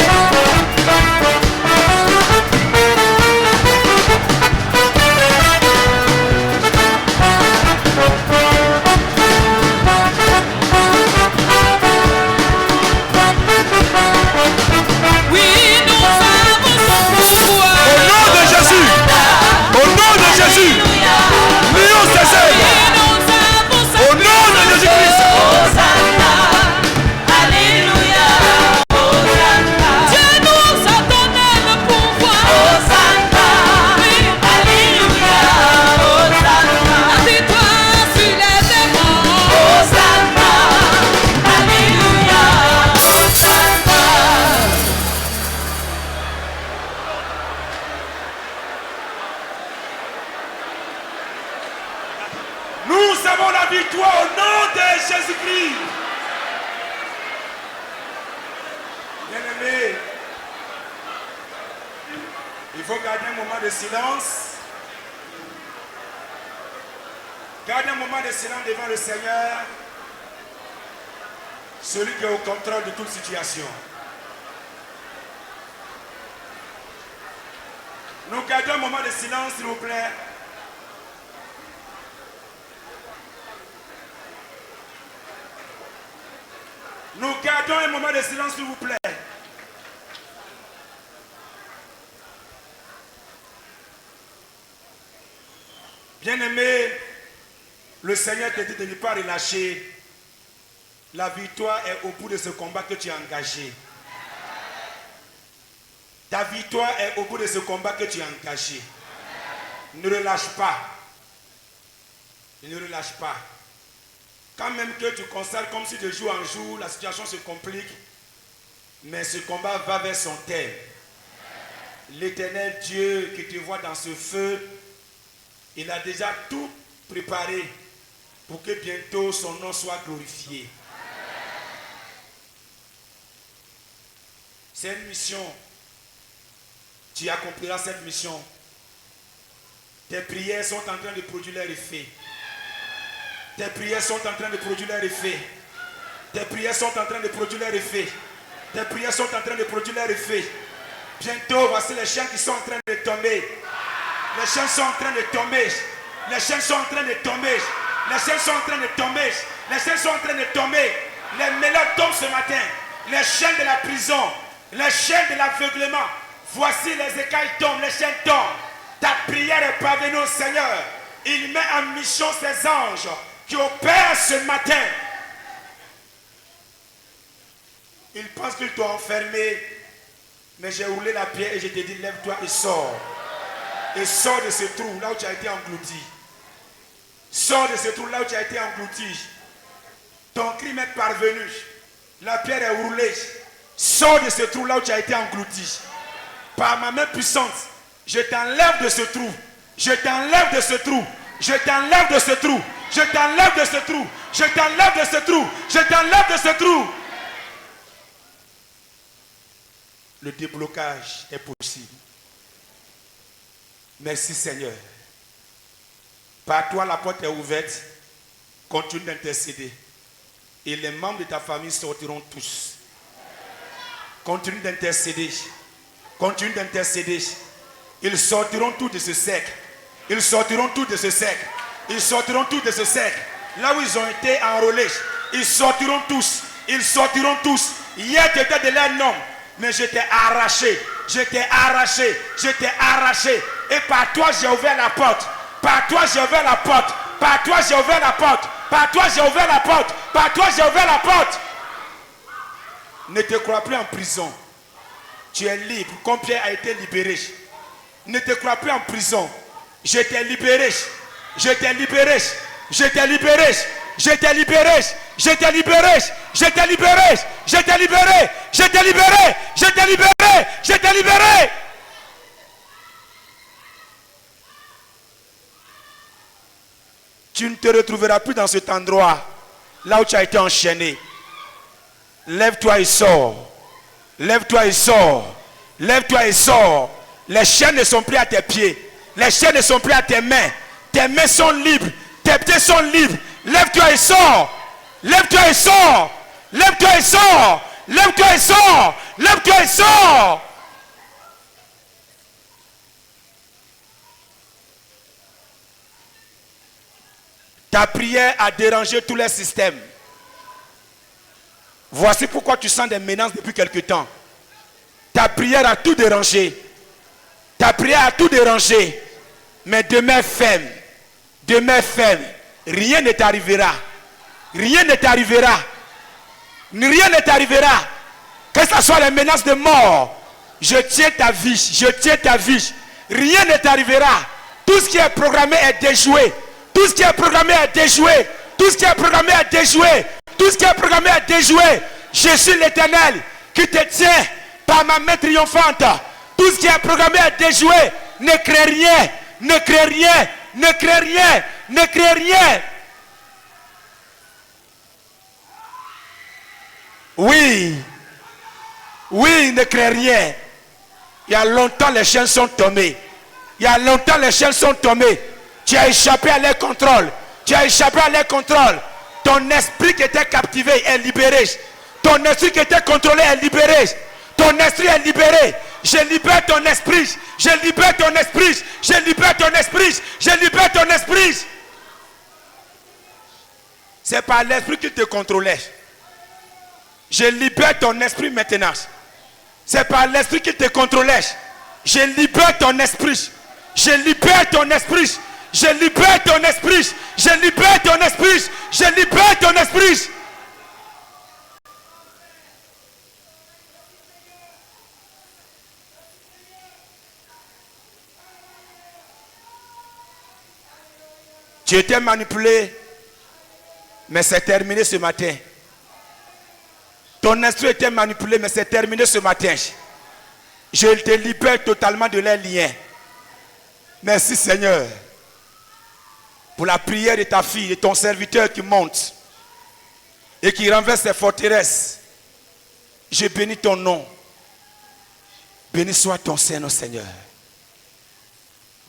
Oui, nous avons son pouvoir. Au nom de Jésus. Au nom de Jésus. Lions ses œuvres. Au nom de Jésus-Christ. Alléluia. Dieu nous a donné le pouvoir. Oui. Alléluia. La victoire sur les démons. Alléluia. Nous avons la victoire au nom de Jésus-Christ. Bien-aimés, il faut garder un moment de silence. Gardez un moment de silence devant le Seigneur, celui qui est au contrôle de toute situation. Nous gardons un moment de silence, s'il vous plaît. Nous gardons un moment de silence, s'il vous plaît. Bien-aimé, le Seigneur te dit de ne pas relâcher. La victoire est au bout de ce combat que tu as engagé. Ta victoire est au bout de ce combat que tu as engagé. Ne relâche pas. Ne relâche pas. Quand même que tu constates comme si de jour en jour, la situation se complique, mais ce combat va vers son terme. L'Éternel Dieu qui te voit dans ce feu, il a déjà tout préparé pour que bientôt son nom soit glorifié. C'est une mission. Tu accompliras cette mission. Tes prières sont en train de produire leur effet. Tes prières sont en train de produire leur effet. Tes prières sont en train de produire leur effet. Tes prières sont en train de produire leur effet. Bientôt, voici les chaînes qui sont en train de tomber. Les chaînes sont en train de tomber. Les chaînes sont en train de tomber. Les chaînes sont en train de tomber. Les chaînes sont en train de tomber. Les mélodes tombent ce matin. Les chaînes de la prison. Les chaînes de l'aveuglement. Voici les écailles tombent. Les chaînes tombent. Ta prière est parvenue au Seigneur. Il met en mission ses anges qui opèrent ce matin. Il pense qu'il t'a enfermé. Mais j'ai roulé la pierre et je t'ai dit, lève-toi et sors. Et sors de ce trou là où tu as été englouti. Sors de ce trou là où tu as été englouti. Ton crime est parvenu. La pierre est roulée. Sors de ce trou là où tu as été englouti. Par ma main puissante, je t'enlève de ce trou. Je t'enlève de ce trou. Je t'enlève de ce trou. Je t'enlève de ce trou. Je t'enlève de ce trou. Je t'enlève de ce trou. Le déblocage est possible. Merci Seigneur. Par toi la porte est ouverte. Continue d'intercéder. Et les membres de ta famille sortiront tous. Continue d'intercéder. Continue d'intercéder. Ils sortiront tous de ce cercle. Ils sortiront tous de ce cercle. Ils sortiront tous de ce cercle. Là où ils ont été enrôlés, ils sortiront tous. Ils sortiront tous. Hier tu étais de leur nom. Mais je t'ai arraché, je t'ai arraché, je t'ai arraché. Et par toi j'ai ouvert la porte. Par toi j'ai ouvert la porte. Par toi j'ai ouvert la porte. Par toi j'ai ouvert la porte. Par toi j'ai ouvert la porte. Ne te crois plus en prison. Tu es libre, comme Pierre a été libéré. Ne te crois plus en prison. Je t'ai libéré. Je t'ai libéré. Je t'ai libéré. Je t'ai libéré. Je t'ai libéré. Je t'ai libéré. Je t'ai libéré. Je t'ai libéré. Je t'ai libéré. Je t'ai libéré. Tu ne te retrouveras plus dans cet endroit là où tu as été enchaîné. Lève-toi et sors. Lève-toi et sors. Lève-toi et sors. Les chaînes ne sont plus à tes pieds. Les chaînes ne sont plus à tes mains. Tes mains sont libres. Tes pieds sont libres. Lève-toi et sors. Lève-toi et sors. Lève-toi et sors. Lève-toi et sors. Lève-toi et sors. Ta prière a dérangé tous les systèmes. Voici pourquoi tu sens des menaces depuis quelque temps. Ta prière a tout dérangé. Ta prière a tout dérangé. Mais demeure ferme. Demeure ferme. Rien ne t'arrivera. Rien ne t'arrivera. Rien ne t'arrivera. Que ce soit les menaces de mort. Je tiens ta vie. Je tiens ta vie. Rien ne t'arrivera. Tout ce qui est programmé est déjoué. Tout ce qui est programmé est déjoué. Tout ce qui est programmé est déjoué. Tout ce qui est programmé est déjoué. Je suis l'Éternel qui te tient par ma main triomphante. Tout ce qui est programmé est déjoué. Ne crée rien. Ne crée rien. Ne crée rien. Ne crée rien. Oui. Oui, ne crée rien. Il y a longtemps les chaînes sont tombées. Il y a longtemps les chaînes sont tombées. Tu as échappé à leur contrôle. Tu as échappé à leur contrôle. Ton esprit qui était captivé est libéré. Ton esprit qui était contrôlé est libéré. Ton esprit est libéré. Je libère ton esprit. Je libère ton esprit. Je libère ton esprit. Je libère ton esprit. C'est par l'esprit qui te contrôlait. Je libère ton esprit maintenant. C'est par l'esprit qui te contrôlait. Je libère ton esprit. Je libère ton esprit. Je libère ton esprit. Je libère ton esprit. Je libère ton esprit. Tu étais manipulé, mais c'est terminé ce matin. Ton esprit était manipulé, mais c'est terminé ce matin. Je te libère totalement de leurs liens. Merci Seigneur pour la prière de ta fille, de ton serviteur qui monte et qui renverse ses forteresses. Je bénis ton nom. Béni soit ton Seigneur, Seigneur.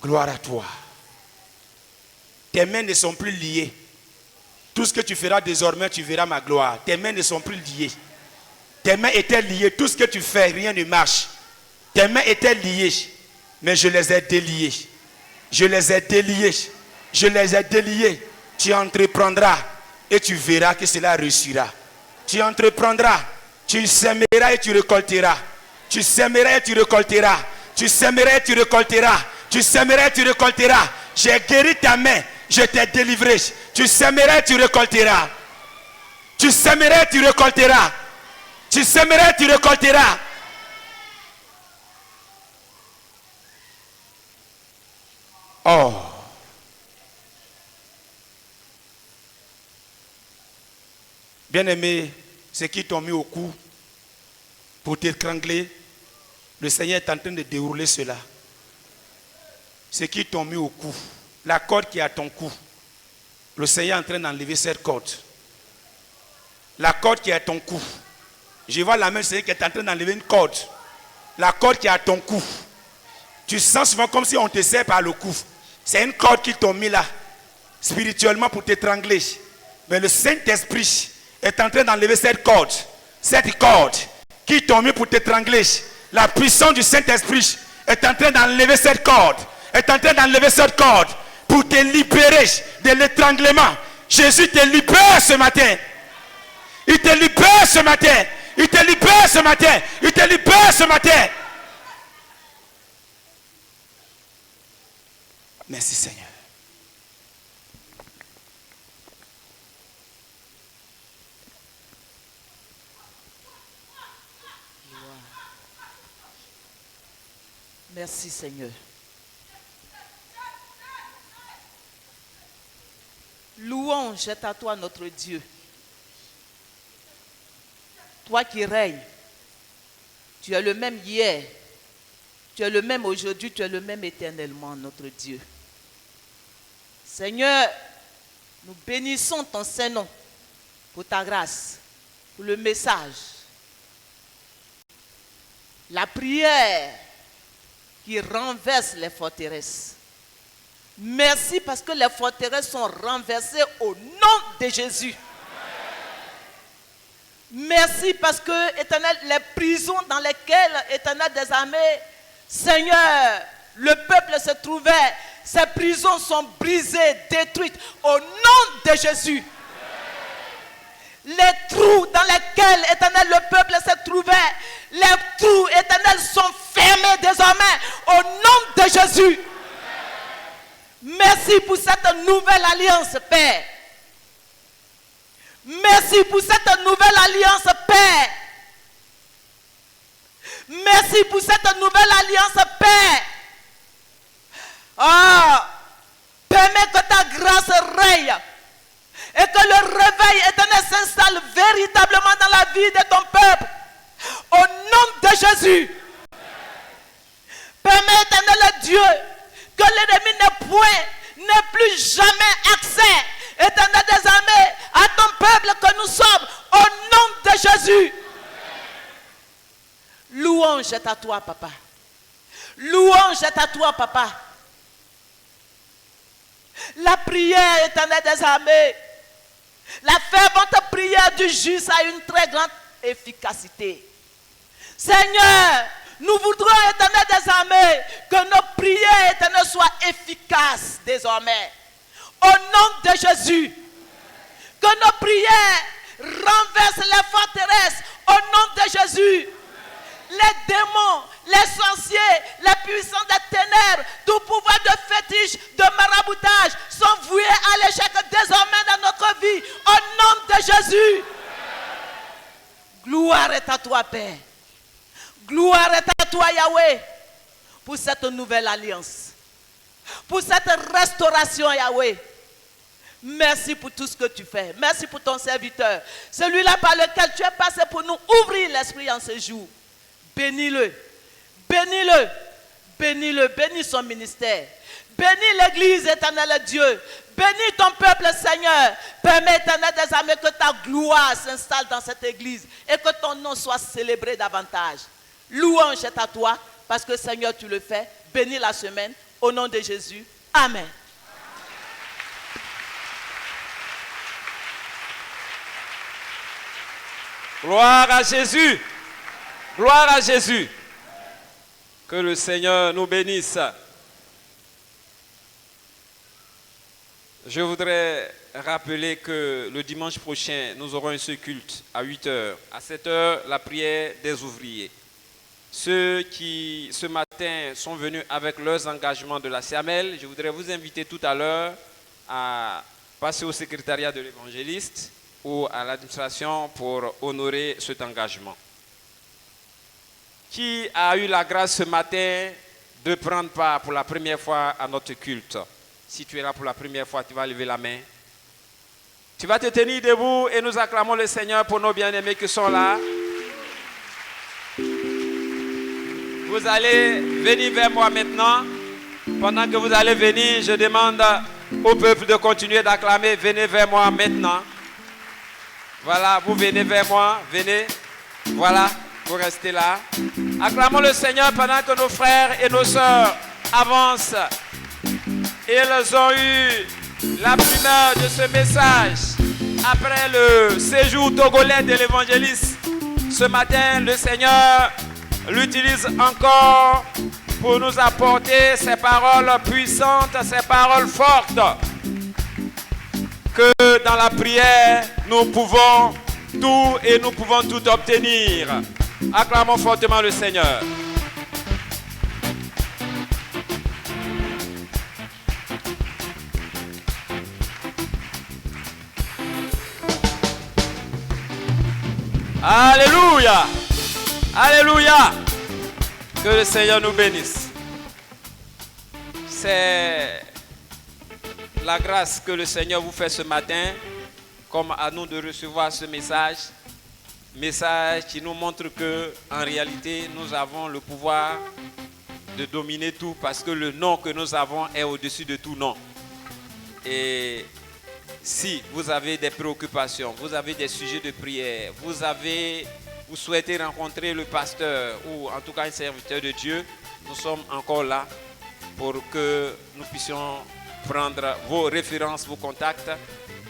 Gloire à toi. Tes mains ne sont plus liées. Tout ce que tu feras désormais, tu verras ma gloire. Tes mains ne sont plus liées. Tes mains étaient liées. Tout ce que tu fais, rien ne marche. Tes mains étaient liées, mais je les ai déliées. Je les ai déliées. Je les ai déliées. Tu entreprendras et tu verras que cela réussira. Tu entreprendras. Tu sèmeras et tu récolteras. Tu sèmeras et tu récolteras. Tu sèmeras et tu récolteras. Tu sèmeras et tu récolteras. J'ai guéri ta main. Je t'ai délivré. Tu sèmeras et tu récolteras. Tu sèmeras et tu récolteras. Tu sèmeras et tu récolteras. Oh. Bien-aimé, ceux qui t'ont mis au cou pour t'étrangler, le Seigneur est en train de dérouler cela. Ceux qui t'ont mis au cou, la corde qui est à ton cou, le Seigneur est en train d'enlever cette corde. La corde qui est à ton cou. Je vois la main du Seigneur qui est en train d'enlever une corde. La corde qui est à ton cou. Tu sens souvent comme si on te serre par le cou. C'est une corde qui t'ont mis là, spirituellement pour t'étrangler. Mais le Saint-Esprit est en train d'enlever cette corde qui t'ont mis pour t'étrangler. La puissance du Saint-Esprit est en train d'enlever cette corde. Est en train d'enlever cette corde pour te libérer de l'étranglement. Jésus te libère ce matin. Il te libère ce matin. Il te libère ce matin. Il te libère ce matin. Merci Seigneur. Merci Seigneur. Louange est à toi notre Dieu. Toi qui règnes, tu es le même hier, tu es le même aujourd'hui, tu es le même éternellement notre Dieu. Seigneur, nous bénissons ton Saint-Nom pour ta grâce, pour le message, la prière qui renverse les forteresses. Merci parce que les forteresses sont renversées au nom de Jésus. Merci parce que, Éternel, les prisons dans lesquelles, Éternel des armées, Seigneur, le peuple se trouvait, ces prisons sont brisées, détruites au nom de Jésus. Les trous dans lesquels, Éternel, le peuple se trouvait, les trous, Éternel, sont fermés désormais au nom de Jésus. Merci pour cette nouvelle alliance, Père. Merci pour cette nouvelle alliance, Père. Merci pour cette nouvelle alliance, Père. Permets que ta grâce règne et que le réveil éternel s'installe véritablement dans la vie de ton peuple. Au nom de Jésus. Permets, éternel Dieu, que l'ennemi n'ait plus jamais accès, éternel des armées, à ton peuple que nous sommes, au nom de Jésus. Louange est à toi, papa. Louange est à toi, papa. La prière, éternel des armées, la fervente prière du juste a une très grande efficacité. Seigneur, nous voudrons, éternel des armées, que nos prières, éternel, soient efficaces désormais. Au nom de Jésus. Que nos prières renversent les forteresses. Au nom de Jésus. Les démons, les sorciers, les puissants des ténèbres, tout pouvoir de fétiche, de maraboutage sont voués à l'échec désormais dans notre vie. Au nom de Jésus. Gloire est à toi, Père. Gloire est à toi, Yahweh, pour cette nouvelle alliance. Pour cette restauration, Yahweh. Merci pour tout ce que tu fais. Merci pour ton serviteur. Celui-là par lequel tu es passé pour nous ouvrir l'esprit en ce jour. Bénis-le, bénis-le, bénis-le, bénis son ministère. Bénis l'église, éternel Dieu. Bénis ton peuple, Seigneur. Permets, éternel des armées, que ta gloire s'installe dans cette église et que ton nom soit célébré davantage. Louange est à toi, parce que, Seigneur, tu le fais. Bénis la semaine, au nom de Jésus. Amen. Gloire à Jésus. Gloire à Jésus. Que le Seigneur nous bénisse. Je voudrais rappeler que le dimanche prochain, nous aurons un seul culte à 8h. À 7h, la prière des ouvriers. Ceux qui, ce matin, sont venus avec leurs engagements de la CAMEL, je voudrais vous inviter tout à l'heure à passer au secrétariat de l'évangéliste ou à l'administration pour honorer cet engagement. Qui a eu la grâce ce matin de prendre part pour la première fois à notre culte? Si tu es là pour la première fois, tu vas lever la main. Tu vas te tenir debout et nous acclamons le Seigneur pour nos bien-aimés qui sont là. Vous allez venir vers moi maintenant. Pendant que vous allez venir, je demande au peuple de continuer d'acclamer. Venez vers moi maintenant. Voilà, vous venez vers moi. Venez. Voilà. Vous restez là. Acclamons le Seigneur pendant que nos frères et nos sœurs avancent. Ils ont eu la primeur de ce message après le séjour togolais de l'évangéliste. Ce matin, le Seigneur l'utilise encore pour nous apporter ces paroles puissantes, ces paroles fortes que dans la prière, nous pouvons tout et nous pouvons tout obtenir. Acclamons fortement le Seigneur. Alléluia. Alléluia. Que le Seigneur nous bénisse. C'est la grâce que le Seigneur vous fait ce matin, comme à nous de recevoir ce message. Message qui nous montre que en réalité nous avons le pouvoir de dominer tout parce que le nom que nous avons est au-dessus de tout nom. Et si vous avez des préoccupations, vous avez des sujets de prière, vous souhaitez rencontrer le pasteur ou en tout cas un serviteur de Dieu, nous sommes encore là pour que nous puissions prendre vos références, vos contacts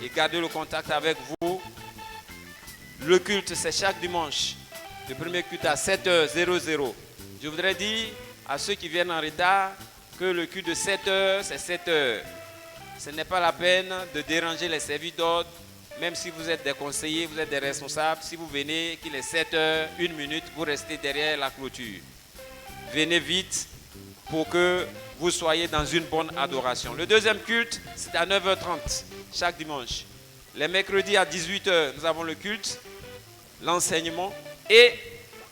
et garder le contact avec vous. Le culte, c'est chaque dimanche. Le premier culte à 7h00. Je voudrais dire à ceux qui viennent en retard que le culte de 7h, c'est 7h. Ce n'est pas la peine de déranger les serviteurs d'ordre, même si vous êtes des conseillers, vous êtes des responsables. Si vous venez, qu'il est 7h, 1 minute, vous restez derrière la clôture. Venez vite pour que vous soyez dans une bonne adoration. Le deuxième culte, c'est à 9h30 chaque dimanche. Les mercredis à 18h, nous avons le culte, l'enseignement, et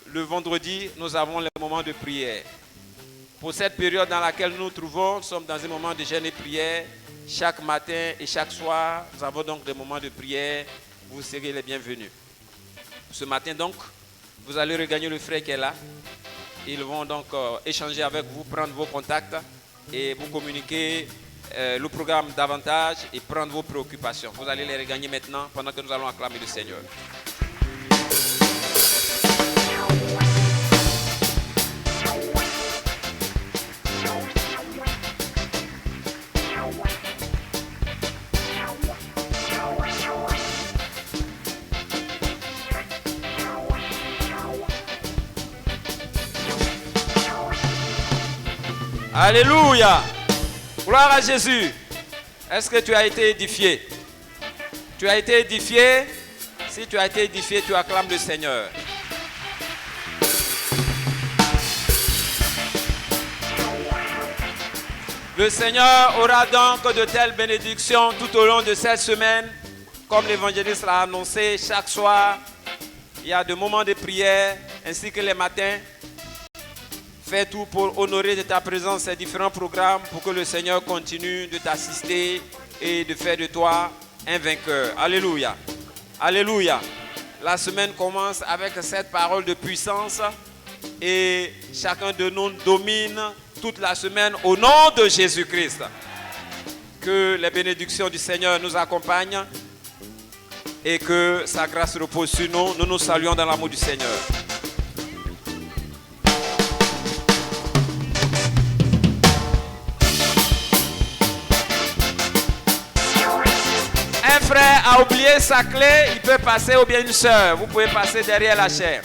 le vendredi, nous avons les moments de prière. Pour cette période dans laquelle nous nous trouvons, nous sommes dans un moment de jeûne et prière. Chaque matin et chaque soir, nous avons donc des moments de prière. Vous serez les bienvenus. Ce matin donc, vous allez regagner le frère qui est là. Ils vont donc échanger avec vous, prendre vos contacts et vous communiquer le programme davantage et prendre vos préoccupations. Vous allez les regagner maintenant pendant que nous allons acclamer le Seigneur. Alléluia. Gloire à Jésus. Est-ce que tu as été édifié? Tu as été édifié? Si tu as été édifié, tu acclames le Seigneur. Le Seigneur aura donc de telles bénédictions tout au long de cette semaine. Comme l'évangéliste l'a annoncé, chaque soir, il y a des moments de prière, ainsi que les matins. Fais tout pour honorer de ta présence ces différents programmes pour que le Seigneur continue de t'assister et de faire de toi un vainqueur. Alléluia. Alléluia. La semaine commence avec cette parole de puissance et chacun de nous domine toute la semaine au nom de Jésus-Christ. Que les bénédictions du Seigneur nous accompagnent et que sa grâce repose sur nous. Nous nous saluons dans l'amour du Seigneur. Un frère a oublié sa clé, il peut passer, ou bien une sœur. Vous pouvez passer derrière la chaire.